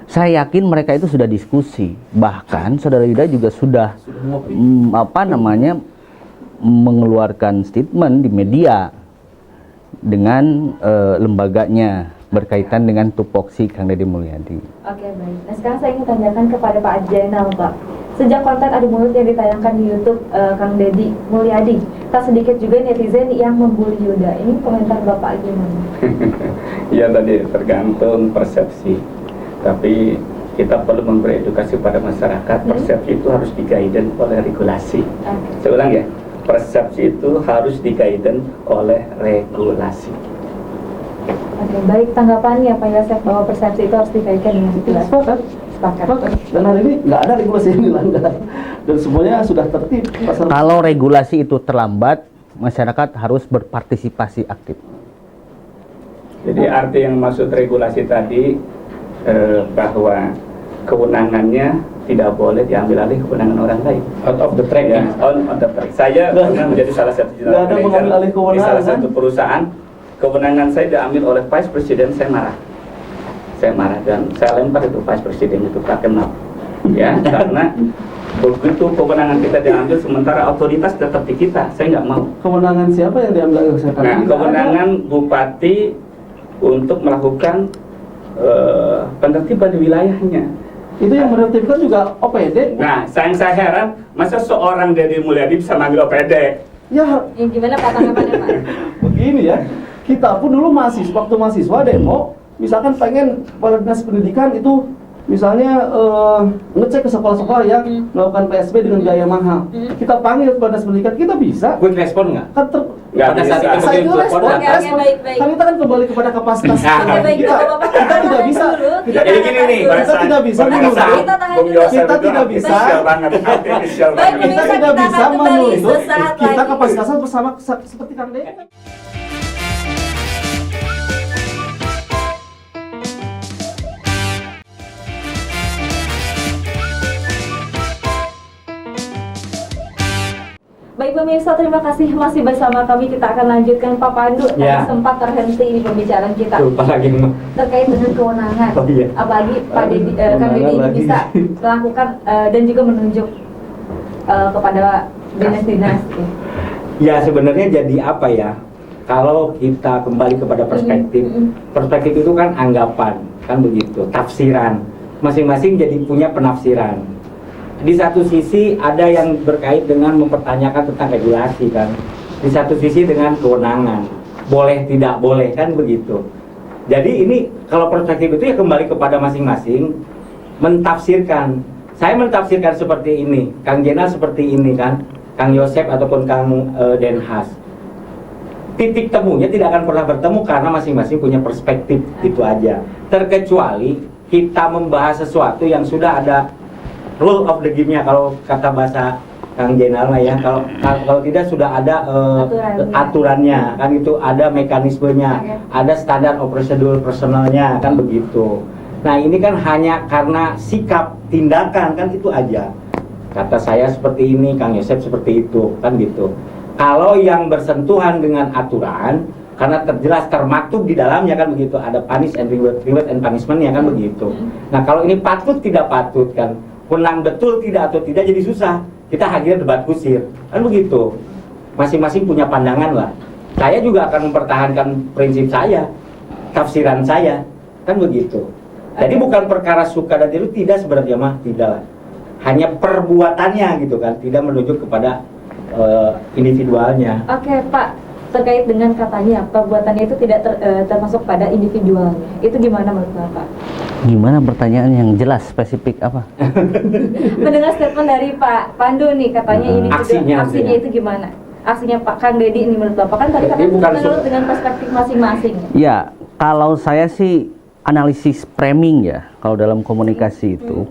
Saya yakin mereka itu sudah diskusi, bahkan saudara Yuda juga sudah mengeluarkan statement di media dengan lembaganya berkaitan dengan tupoksi Kang Deddy Mulyadi. Oke, baik. Nah, sekarang saya ingin tanyakan kepada Pak Jainal, Pak. Sejak konten adu mulut yang ditayangkan di YouTube Kang Deddy Mulyadi, tak sedikit juga netizen yang membuli Yuda. Ini komentar Bapak gimana? Ya tadi tergantung persepsi. Tapi kita perlu memberi edukasi pada masyarakat. Persepsi itu harus di-guidance oleh regulasi. Saya ulang ya, persepsi itu harus di-guidance oleh regulasi. Oke, baik, tanggapannya Pak Yosef bahwa persepsi itu harus dikaitkan dengan regulasi. Sepakat. Dan hari ini nggak ada regulasi yang dilanggar dan semuanya sudah tertib. Kalau regulasi itu terlambat, masyarakat harus berpartisipasi aktif. Jadi arti yang maksud regulasi tadi bahwa kewenangannya tidak boleh diambil alih kewenangan orang lain. Out of the track ya. On the track. Saya pernah menjadi salah satu Nggak ada mengambil alih di kewenangan. salah satu perusahaan. Kewenangan saya diambil oleh Vice President, saya marah dan saya lempar itu Vice President itu pakai map, ya karena begitu kewenangan kita diambil sementara otoritas tetap di kita, saya nggak mau. Kewenangan siapa yang diambil alih saya? Nah, kewenangan bupati untuk melakukan penertiban di wilayahnya. Itu yang menertibkan juga OPD. Nah, saya heran, masa seorang Deddy Mulyadi bisa manggil OPD? Ya, Gimana Pak tanggapannya, Pak? begini ya. Kita pun dulu waktu mahasiswa demo, misalkan pengen pada dinas pendidikan itu misalnya ngecek ke sekolah-sekolah yang melakukan PSB dengan biaya mahal. Kita panggil kepada dinas pendidikan, kita bisa. Quick respon nggak? Kan Nggak Pada saat bisa. itu saya itu begitu, respon, respon. Oke, baik. kan kita kan kembali kepada kapasitas Nah, Oke, baik, kita, Bapak. kita tidak bisa kita, Jadi gini nih, kita tidak bisa menuntut Kita tahan Bung dulu. Yosef Kita itu tidak bisa. artifisial banget, artifisial Baik, banget. kita Pemirsa, tidak kita bisa akan kembali menuntut sesaat kita lagi. kapasitasnya bersama seperti Kang Deddy. Baik pemirsa, terima kasih masih bersama kami. Kita akan lanjutkan Pak Pandu. Tadi Ya. sempat terhenti di pembicaraan kita Lupa lagi. terkait dengan kewenangan. Oh, iya. Apalagi Pak Deddy, Kang Deddy ini Lagi. bisa melakukan dan juga menunjuk kepada dinas-dinas. Ya sebenarnya jadi apa ya? Kalau kita kembali kepada perspektif, perspektif itu kan anggapan, kan begitu, tafsiran. Masing-masing jadi punya penafsiran. Di satu sisi ada yang berkait dengan mempertanyakan tentang regulasi kan. Di satu sisi dengan kewenangan. Boleh tidak boleh kan begitu. Jadi ini kalau perspektif itu ya kembali kepada masing-masing mentafsirkan. Saya mentafsirkan seperti ini, Kang Jenal seperti ini kan, Kang Yosef ataupun Kang Denhas. Titik temunya tidak akan pernah bertemu karena masing-masing punya perspektif, itu aja. Terkecuali kita membahas sesuatu yang sudah ada rule of the game-nya kalau kata bahasa Kang Jenal ya. Kalau tidak sudah ada aturannya kan, itu ada mekanismenya, ada standar prosedur personalnya kan begitu. Nah ini kan hanya karena sikap tindakan kan, itu aja. Kata saya seperti ini, Kang Yosef seperti itu kan gitu. Kalau yang bersentuhan dengan aturan karena terjelas termaktub di dalamnya kan begitu, ada punish and reward and punishment-nya kan begitu. Nah kalau ini patut tidak patut kan, menang betul tidak atau tidak jadi susah. Kita akhirnya debat kusir kan begitu. Masing-masing punya pandangan lah. Saya juga akan mempertahankan prinsip saya, tafsiran saya kan begitu. Jadi bukan perkara suka dan tidak sebenarnya mah tidak lah. Hanya perbuatannya gitu kan, tidak menunjuk kepada individualnya. Oke Pak, terkait dengan katanya perbuatannya itu tidak termasuk pada individualnya, itu gimana menurut Bapak? Gimana pertanyaan yang jelas, spesifik apa? Mendengar statement dari Pak Pandu nih, katanya individu, aksinya itu gimana? Aksinya Pak Kang Deddy ini menurut Bapak kan tadi katanya bukan menurut dengan perspektif masing-masing. Ya, kalau saya sih analisis framing ya, kalau dalam komunikasi itu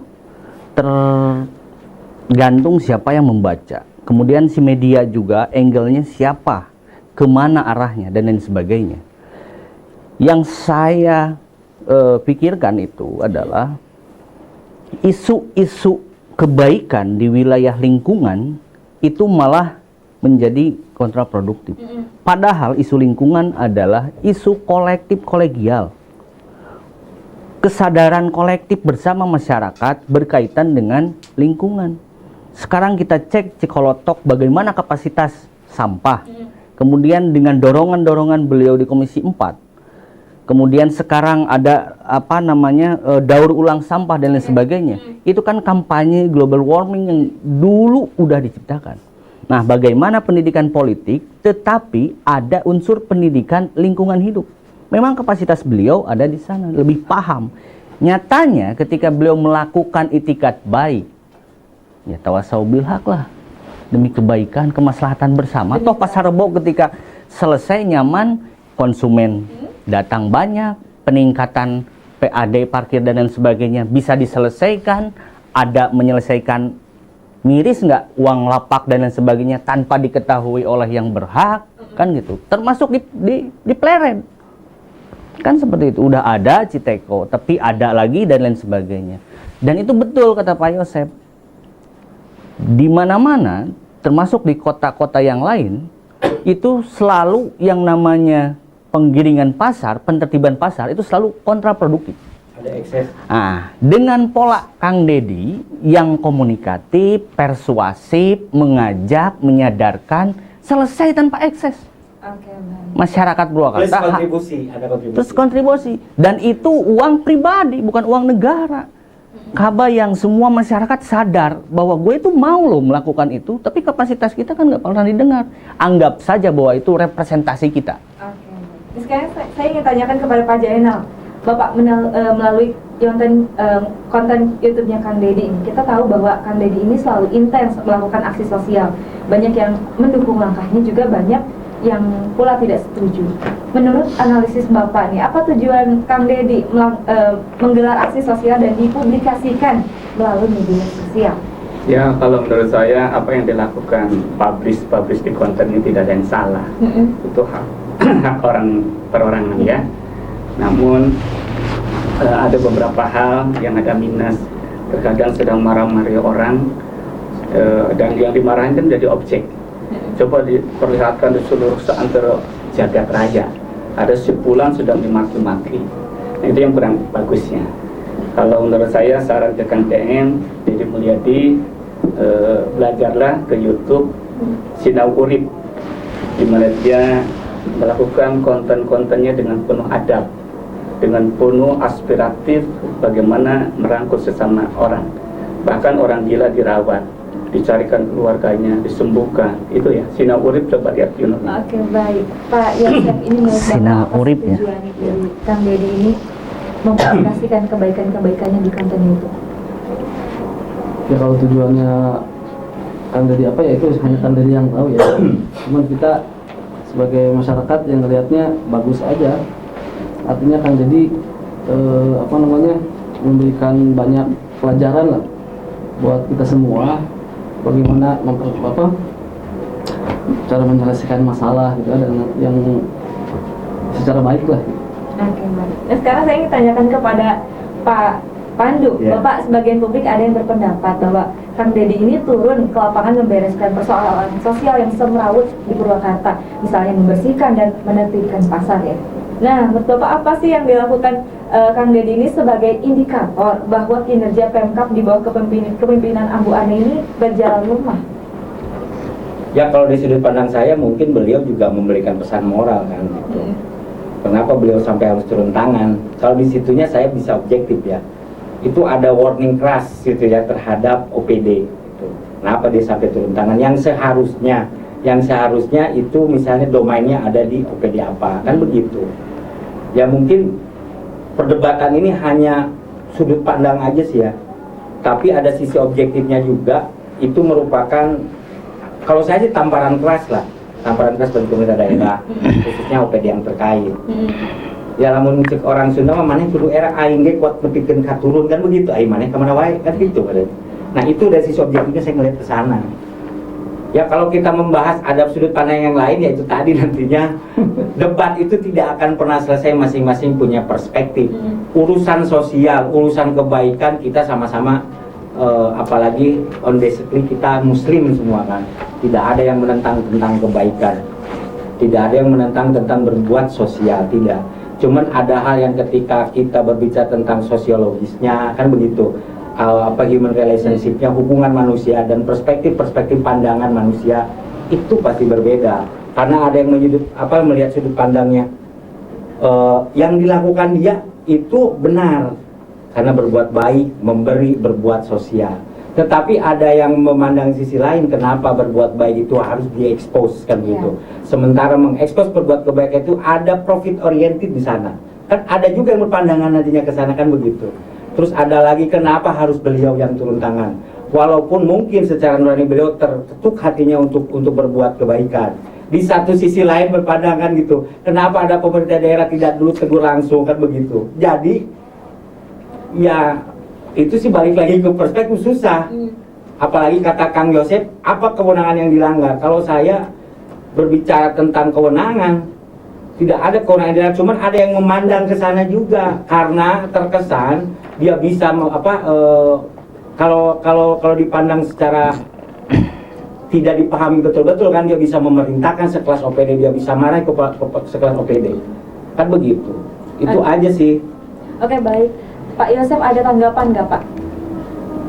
tergantung siapa yang membaca. kemudian si media juga angle-nya siapa, kemana arahnya, dan lain sebagainya. Yang saya pikirkan itu adalah isu-isu kebaikan di wilayah lingkungan itu malah menjadi kontraproduktif. Padahal isu lingkungan adalah isu kolektif kolegial. Kesadaran kolektif bersama masyarakat berkaitan dengan lingkungan. Sekarang kita cek Cikolotok bagaimana kapasitas sampah. Kemudian dengan dorongan-dorongan beliau di Komisi 4. Kemudian sekarang ada daur ulang sampah dan lain sebagainya. Itu kan kampanye global warming yang dulu udah diciptakan. Nah, bagaimana pendidikan politik tetapi ada unsur pendidikan lingkungan hidup. Memang kapasitas beliau ada di sana, lebih paham. Nyatanya ketika beliau melakukan itikat baik, ya tawasau bil haq lah, demi kebaikan, kemaslahatan bersama. Toh Pasar Rebo ketika selesai nyaman, konsumen datang banyak, peningkatan PAD, parkir dan lain sebagainya bisa diselesaikan, ada menyelesaikan miris nggak uang lapak dan lain sebagainya tanpa diketahui oleh yang berhak, kan gitu. Termasuk di Pleret. Kan seperti itu, udah ada Citeko, tapi ada lagi dan lain sebagainya. Dan itu betul kata Pak Yosep. Di mana-mana, termasuk di kota-kota yang lain, itu selalu yang namanya penggiringan pasar, penertiban pasar, itu selalu kontraproduktif. Ada ekses. Nah, dengan pola Kang Deddy yang komunikatif, persuasif, mengajak, menyadarkan, selesai tanpa ekses. Masyarakat Plus Purwakarta kontribusi, ada kontribusi. terus kontribusi, dan itu uang pribadi bukan uang negara. Kaba yang semua masyarakat sadar bahwa gue itu mau loh melakukan itu, tapi kapasitas kita kan nggak pernah didengar. Anggap saja bahwa itu representasi kita. Oke. Sekarang saya ingin tanyakan kepada Pak Jainal, Bapak melalui konten YouTube-nya Kang Deddy ini, kita tahu bahwa Kang Deddy ini selalu intens melakukan aksi sosial. Banyak yang mendukung langkahnya, juga banyak yang pula tidak setuju. Menurut analisis Bapak nih, apa tujuan Kang Deddy menggelar aksi sosial dan dipublikasikan melalui media sosial? Ya, kalau menurut saya apa yang dilakukan publish di konten ini tidak ada yang salah. Itu hak orang perorangan ya. Namun ada beberapa hal yang ada minus. Terkadang sedang marah-marahi orang dan yang dimarahin kan jadi objek. Coba diperlihatkan di seluruh seantero jagat raya, ada sepulan sedang dimaki-maki. Nah, itu yang kurang bagusnya. Kalau menurut saya saran ke Kang DM, Deddy Mulyadi, belajarlah ke YouTube Sinau Urip, di mana dia melakukan konten-kontennya dengan penuh adab, dengan penuh aspiratif, bagaimana merangkul sesama orang. Bahkan orang gila dirawat, dicarikan keluarganya, disembuhkan. Itu ya, Sinau Urip, coba lihat Yunus. Oke, baik. Pak Yosef, ini menurut Sinau Bapak, apa Urip ya. tujuan dari Kang Deddy ini mempublikasikan kebaikan-kebaikannya di konten itu? Ya kalau tujuannya Kang Deddy apa ya, itu hanya Kang Deddy yang tahu ya. Cuman kita sebagai masyarakat yang ngelihatnya bagus aja. Artinya Kang Deddy memberikan banyak pelajaran lah buat kita semua, bagaimana cara menyelesaikan masalah gitu, dan yang secara baik lah. Oke, baik. Nah, sekarang saya ingin tanyakan kepada Pak Pandu. Ya. Bapak, sebagian publik ada yang berpendapat bahwa Kang Deddy ini turun ke lapangan membereskan persoalan sosial yang semrawut di Purwakarta, misalnya membersihkan dan menertibkan pasar ya. Nah, menurut Bapak apa sih yang dilakukan Kang Deddy ini sebagai indikator bahwa kinerja Pemkab di bawah kepemimpinan Ambu Ane ini berjalan lemah? Ya, kalau di sudut pandang saya mungkin beliau juga memberikan pesan moral kan gitu. Kenapa beliau sampai harus turun tangan? Kalau di situnya saya bisa objektif ya. Itu ada warning keras gitu ya terhadap OPD gitu. Kenapa dia sampai turun tangan? Yang seharusnya itu misalnya domainnya ada di OPD apa, kan begitu. Ya mungkin perdebatan ini hanya sudut pandang aja sih ya. Tapi ada sisi objektifnya juga. Itu merupakan, kalau saya sih tamparan keras lah. Tamparan keras bagi pemerintah daerah, khususnya OPD yang terkait. Ya lamun cek orang Sunda mah maneh kudu era aing ge kuat nepikeun katurun, kan begitu. Aing maneh ka mana wae kan gitu. Nah, itu dari sisi objektifnya saya ngelihat ke sana. Ya kalau kita membahas ada sudut pandang yang lain, yaitu tadi nantinya debat itu tidak akan pernah selesai, masing-masing punya perspektif. Urusan sosial, urusan kebaikan kita sama-sama, apalagi on basically kita muslim semua kan. Tidak ada yang menentang tentang kebaikan, tidak ada yang menentang tentang berbuat sosial, tidak. Cuman ada hal yang ketika kita berbicara tentang sosiologisnya kan begitu, human relationship-nya, hubungan manusia dan perspektif pandangan manusia itu pasti berbeda, karena ada yang melihat sudut pandangnya yang dilakukan dia itu benar karena berbuat baik, memberi, berbuat sosial. Tetapi ada yang memandang sisi lain, kenapa berbuat baik itu harus diekspos kan gitu. Sementara mengekspos berbuat kebaikan itu ada profit oriented di sana. Kan ada juga yang berpandangan nantinya ke sana kan begitu. Terus ada lagi, kenapa harus beliau yang turun tangan? Walaupun mungkin secara nurani beliau terketuk hatinya untuk berbuat kebaikan. Di satu sisi lain berpandangan gitu, kenapa ada pemerintah daerah tidak dulu tegur langsung kan begitu. Jadi ya itu sih balik lagi ke perspektif susah. Apalagi kata Kang Yosep, apa kewenangan yang dilanggar? Kalau saya berbicara tentang kewenangan, tidak ada kewenangan, cuman ada yang memandang ke sana juga, karena terkesan dia bisa kalau dipandang secara tidak dipahami betul-betul kan, dia bisa memerintahkan sekelas OPD, dia bisa marah ke sekelas OPD kan begitu. Itu aja sih. Oke, baik. Pak Yosep ada tanggapan nggak, Pak?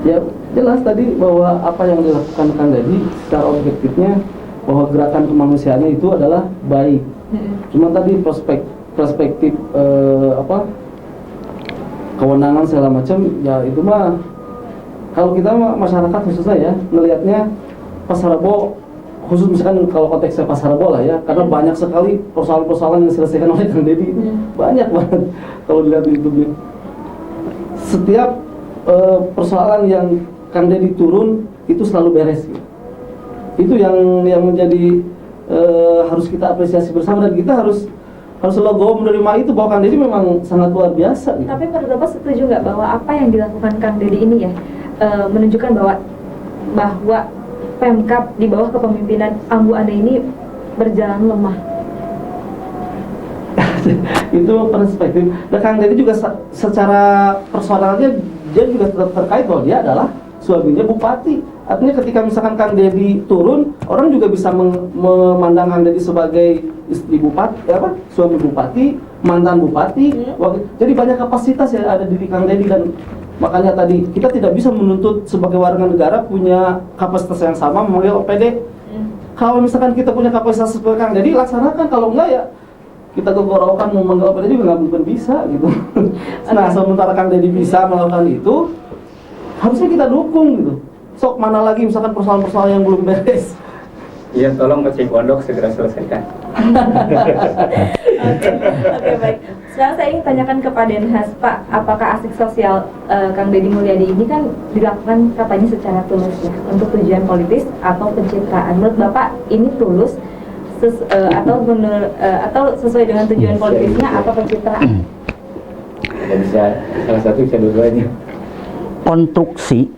Ya jelas tadi bahwa apa yang dilakukan Kang Dedi secara objektifnya bahwa gerakan kemanusiaannya itu adalah baik. Cuma tadi perspektif kewenangan segala macam, ya itu mah kalau kita masyarakat khususnya ya melihatnya Pasar Rebo, khusus misalkan kalau konteksnya Pasar Rebo lah ya, karena banyak sekali persoalan-persoalan yang diselesaikan oleh Kang Dedi itu banyak banget kalau dilihat di YouTube-nya. Setiap persoalan yang Kang Dedi turun itu selalu beres gitu. Itu yang menjadi harus kita apresiasi bersama, dan kita harus legowo menerima itu bahwa Kang Dedi memang sangat luar biasa gitu. Tapi menurut Bapak setuju nggak bahwa apa yang dilakukan Kang Dedi ini ya menunjukkan bahwa Pemkab di bawah kepemimpinan Ambu Ane ini berjalan lemah? Itu perspektif. Dan Kang Dedi juga secara personalnya dia juga tetap terkait bahwa dia adalah suaminya bupati. Artinya ketika misalkan Kang Dedi turun, orang juga bisa memandang Kang Dedi sebagai istri bupati, suami bupati, mantan bupati. Jadi banyak kapasitas yang ada di Kang Dedi, dan makanya tadi kita tidak bisa menuntut sebagai warga negara punya kapasitas yang sama memanggil OPD. Kalau misalkan kita punya kapasitas seperti Kang Dedi, laksanakan. Kalau enggak ya kita kegorokan mau manggil OPD juga nggak mungkin bisa gitu. Nah sementara Kang Dedi bisa melakukan itu, harusnya kita dukung gitu. Sok mana lagi misalkan persoalan-persoalan yang belum beres. Iya, tolong Kecik Pondok segera selesaikan. Oke, baik. Sekarang saya ingin tanyakan ke Pak Denhas, Pak, apakah asik sosial Kang Dedi Mulyadi ini kan dilakukan katanya secara tulus ya, untuk tujuan politis atau pencitraan? Menurut Bapak ini tulus atau sesuai dengan tujuan politisnya atau pencitraan? Tidak bisa salah satu, bisa dua-duanya. Konstruksi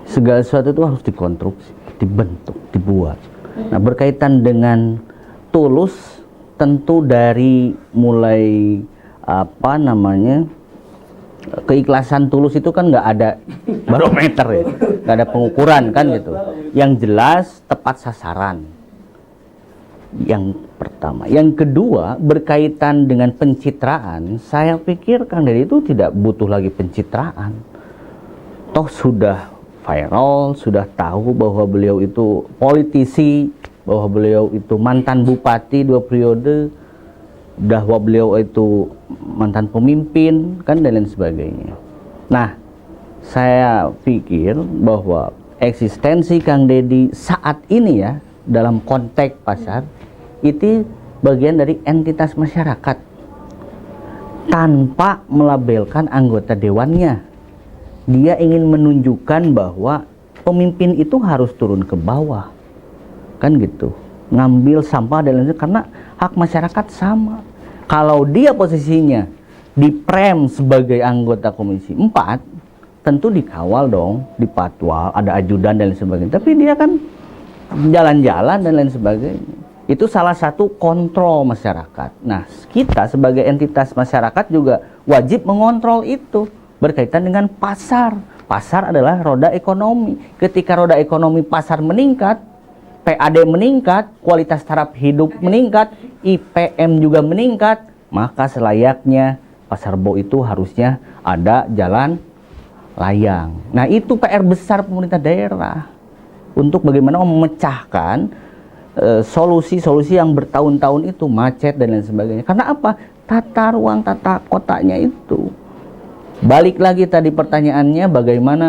segala sesuatu itu harus dikonstruksi, dibentuk, dibuat. Nah, berkaitan dengan tulus, tentu dari mulai keikhlasan tulus itu kan nggak ada barometer ya, nggak ada pengukuran kan gitu. Yang jelas tepat sasaran. Yang pertama, yang kedua berkaitan dengan pencitraan, saya pikir Kang Dedi itu tidak butuh lagi pencitraan. Toh sudah viral, sudah tahu bahwa beliau itu politisi, bahwa beliau itu mantan bupati 2 periode, bahwa beliau itu mantan pemimpin, kan, dan lain sebagainya. Nah, saya pikir bahwa eksistensi Kang Dedi saat ini ya, dalam konteks pasar, itu bagian dari entitas masyarakat tanpa melabelkan anggota dewannya. Dia ingin menunjukkan bahwa pemimpin itu harus turun ke bawah, kan gitu, ngambil sampah dan lain-lain, karena hak masyarakat sama. Kalau dia posisinya diprem sebagai anggota Komisi 4, tentu dikawal dong, dipatwal, ada ajudan dan lain sebagainya. Tapi dia kan jalan-jalan dan lain sebagainya. Itu salah satu kontrol masyarakat. Nah, kita sebagai entitas masyarakat juga wajib mengontrol itu berkaitan dengan pasar. Pasar adalah roda ekonomi. Ketika roda ekonomi pasar meningkat, PAD meningkat, kualitas taraf hidup meningkat, IPM juga meningkat, maka selayaknya Pasar Rebo itu harusnya ada jalan layang. Nah, itu PR besar pemerintah daerah untuk bagaimana memecahkan solusi-solusi yang bertahun-tahun itu macet dan lain sebagainya. Karena apa? Tata ruang, tata kotanya itu. Balik lagi tadi pertanyaannya bagaimana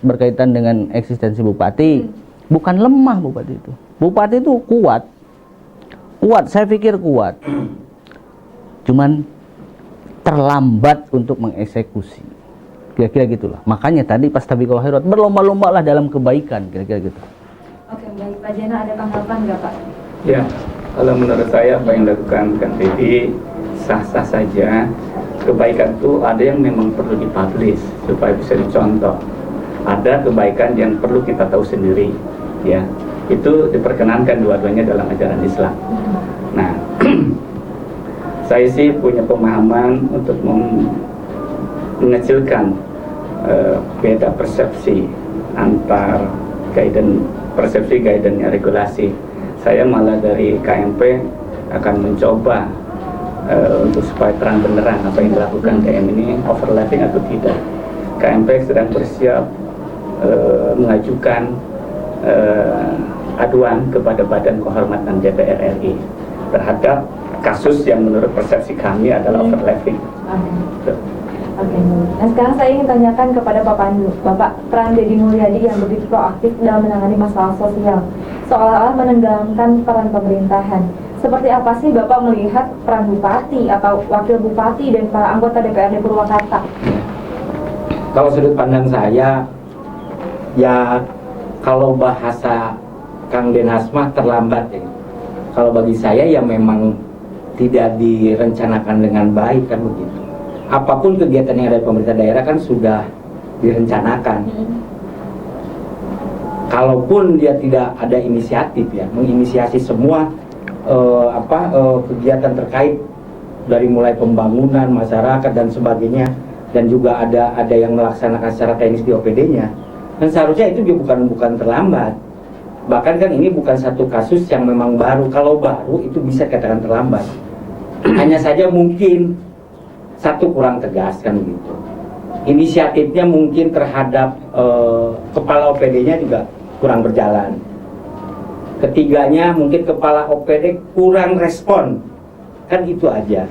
berkaitan dengan eksistensi bupati. Bukan lemah bupati itu. Bupati itu kuat. Kuat, saya pikir kuat. Cuman terlambat untuk mengeksekusi. Kira-kira gitulah. Makanya tadi pas tabiqul khairat berlomba-lomba lah dalam kebaikan, kira-kira gitu. Oke, baik. Pak Jena ada tanggapan nggak, Pak? Ya, kalau menurut saya apa yang dilakukan Kang Deddy sah-sah saja. Kebaikan itu ada yang memang perlu dipublish supaya bisa dicontoh. Ada kebaikan yang perlu kita tahu sendiri, ya. Itu diperkenankan dua-duanya dalam ajaran Islam. Nah, saya sih punya pemahaman untuk mengecilkan beda persepsi antar persepsi guidance regulasi. Saya malah dari KMP akan mencoba untuk supaya terang benderang apa yang dilakukan DM ini overlapping atau tidak. KMP sedang bersiap mengajukan aduan kepada Badan Kehormatan DPR RI terhadap kasus yang menurut persepsi kami adalah overlapping. Oke. Nah, sekarang saya ingin tanyakan kepada Pak Pandu, Bapak peran Deddy Mulyadi yang begitu proaktif dalam menangani masalah sosial, seolah-olah menenggelamkan peran pemerintahan. Seperti apa sih Bapak melihat peran bupati atau wakil bupati dan para anggota DPRD Purwakarta? Kalau sudut pandang saya, ya kalau bahasa Kang Denhas mah terlambat ya. Kalau bagi saya ya memang tidak direncanakan dengan baik kan begitu. Apapun kegiatan yang ada di pemerintah daerah kan sudah direncanakan. Kalaupun dia tidak ada inisiatif ya, menginisiasi semua kegiatan terkait dari mulai pembangunan masyarakat dan sebagainya, dan juga ada yang melaksanakan secara teknis di OPD-nya. Dan seharusnya itu juga bukan terlambat. Bahkan kan ini bukan satu kasus yang memang baru. Kalau baru itu bisa dikatakan terlambat. Hanya saja mungkin satu kurang tegas kan begitu. Inisiatifnya mungkin terhadap kepala OPD-nya juga kurang berjalan. Ketiganya mungkin kepala OPD kurang respon. Kan itu aja.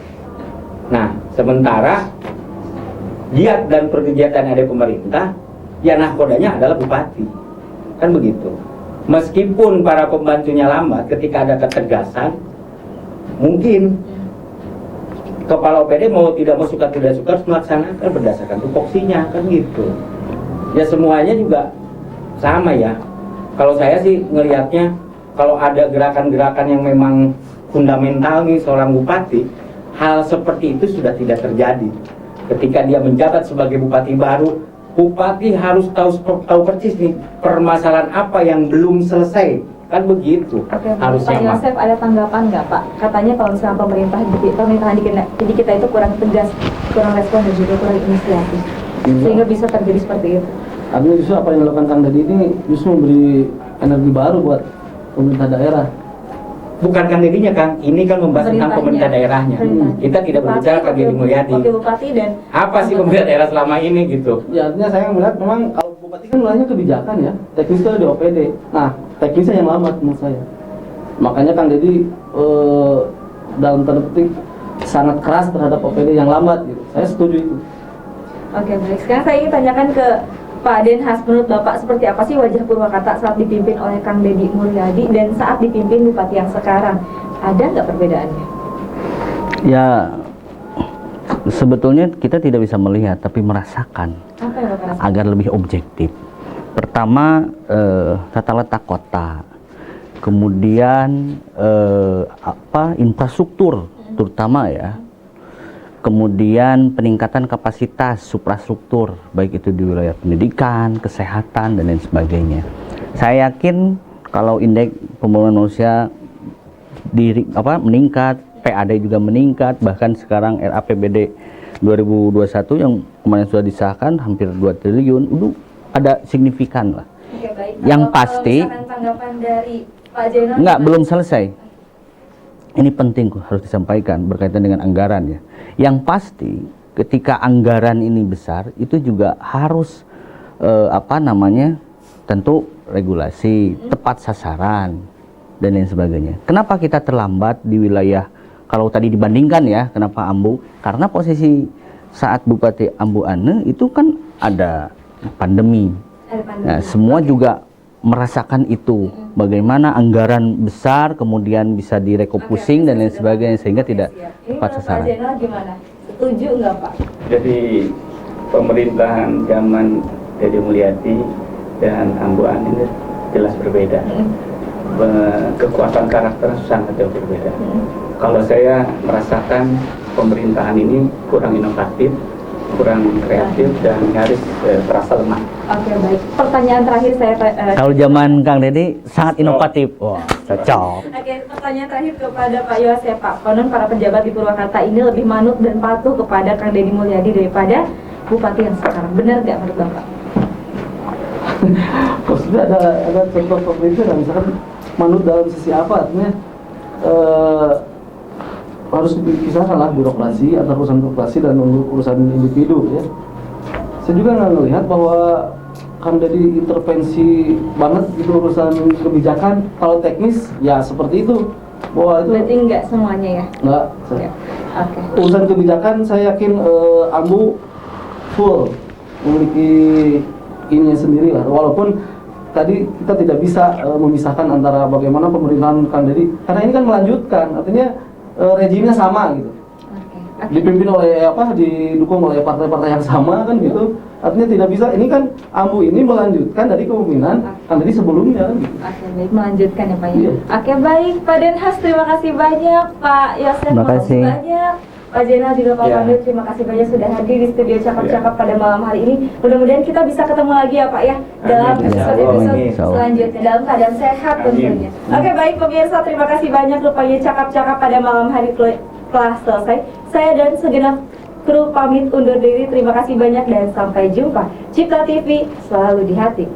Nah, sementara giat dan perkegiatan yang ada di pemerintah, ya nahkodanya adalah bupati. Kan begitu. Meskipun para pembantunya lambat, ketika ada ketegasan, mungkin kepala OPD mau tidak mau suka tidak suka harus melaksanakan berdasarkan tupoksinya, kan gitu. Ya semuanya juga sama ya. Kalau saya sih ngelihatnya, kalau ada gerakan-gerakan yang memang fundamental nih seorang bupati, hal seperti itu sudah tidak terjadi. Ketika dia menjabat sebagai bupati baru, bupati harus tahu persis nih permasalahan apa yang belum selesai. Kan begitu. Oke, harusnya Pak Yosef ada tanggapan nggak Pak? Katanya kalau misalnya pemerintahan di kita itu kurang tegas, kurang respon dan juga kurang inisiatif, sehingga bisa terjadi seperti itu. Artinya justru apa yang dilakukan Kang Deddy ini justru memberi energi baru buat pemerintah daerah. Bukan Kang Dedinya Kang, ini kan membahas tentang pemerintah daerahnya. Kita tidak berbicara Kang Deddy Mulyadi. Wakil bupati dan apa sih pemerintah daerah selama ini gitu? Ya artinya saya melihat memang kalau bupati kan mulainya kebijakan ya, teknisnya di OPD. Nah, teknisnya yang lambat menurut saya. Makanya Kang Deddy dalam tanda petik sangat keras terhadap OPD yang lambat gitu. Saya setuju itu. Oke, baik. Sekarang saya ingin tanyakan ke Pak Denhas, menurut Bapak seperti apa sih wajah Purwakarta saat dipimpin oleh Kang Deddy Mulyadi dan saat dipimpin bupati yang sekarang? Ada nggak perbedaannya? Ya, sebetulnya kita tidak bisa melihat, tapi merasakan. Apa yang Bapak rasakan? Agar lebih objektif. Pertama, tata letak kota, kemudian infrastruktur, terutama ya. Kemudian peningkatan kapasitas suprastruktur, baik itu di wilayah pendidikan, kesehatan, dan lain sebagainya. Saya yakin kalau indeks pembangunan manusia meningkat, PAD juga meningkat, bahkan sekarang RAPBD 2021 yang kemarin sudah disahkan hampir 2 triliun, itu ada signifikan lah. Oke, baik. Yang Kalau pasti misalkan tanggapan dari Pak Zainal enggak, gimana? belum selesai. Ini penting harus disampaikan berkaitan dengan anggaran ya. Yang pasti ketika anggaran ini besar itu juga harus tentu regulasi, tepat sasaran dan lain sebagainya. Kenapa kita terlambat di wilayah, kalau tadi dibandingkan ya, kenapa Ambu? Karena posisi saat Bupati Ambu Ane itu kan ada pandemi. Nah, semua juga merasakan itu. Bagaimana anggaran besar kemudian bisa direkopusing dan lain sebagainya sehingga tidak tepat sasaran. Pak Zainal gimana? Setuju nggak Pak? Jadi pemerintahan zaman Deddy Mulyadi dan Ambu Ane ini jelas berbeda. Kekuatan karakter sangat jauh berbeda. Kalau saya merasakan pemerintahan ini kurang inovatif, kurang kreatif, dan nyaris terasa lemah. Oke, baik. Pertanyaan terakhir saya Kalau zaman Kang Deddy sangat inovatif. Wah, cocok. Oke, pertanyaan terakhir kepada Pak Yos ya Pak. Konon para pejabat di Purwakarta ini lebih manut dan patuh kepada Kang Deddy Mulyadi daripada Bupati yang sekarang. Benar nggak menurut Bapak? Maksudnya ada contoh konkretnya kan, misalkan manut dalam sisi apa, artinya harus dipisahkan lah birokrasi antara urusan birokrasi dan urusan individu ya. Saya juga nggak melihat bahwa kan dari intervensi banget gitu urusan kebijakan. Kalau teknis ya seperti itu, bahwa itu Berarti nggak semuanya ya? nggak. Oke. Urusan kebijakan saya yakin Ambu full memiliki ininya sendiri lah, walaupun tadi kita tidak bisa memisahkan antara bagaimana pemerintahan Kang Deddy, karena ini kan melanjutkan, artinya rejimnya sama gitu, dipimpin oleh didukung oleh partai-partai yang sama kan gitu, artinya tidak bisa, ini kan Ambu ini melanjutkan dari kepemimpinan Kang Deddy sebelumnya kan gitu. Oke, baik, melanjutkan ya Pak ya. Iya. Oke, baik Pak Denhas, terima kasih banyak. Pak Yosef, Terima kasih. banyak. Pak Zainal juga Pak Ya. Pandu, terima kasih banyak sudah hadir di studio Cakap-Cakap pada malam hari ini. Mudah-mudahan kita bisa ketemu lagi ya Pak ya, dalam Amin. episode-episode Amin. selanjutnya dalam keadaan sehat tentunya. Oke, baik pemirsa, terima kasih banyak. Rupanya Cakap-Cakap pada malam hari telah selesai. Saya dan segenap kru pamit undur diri. Terima kasih banyak dan sampai jumpa. Cipta TV selalu di hati.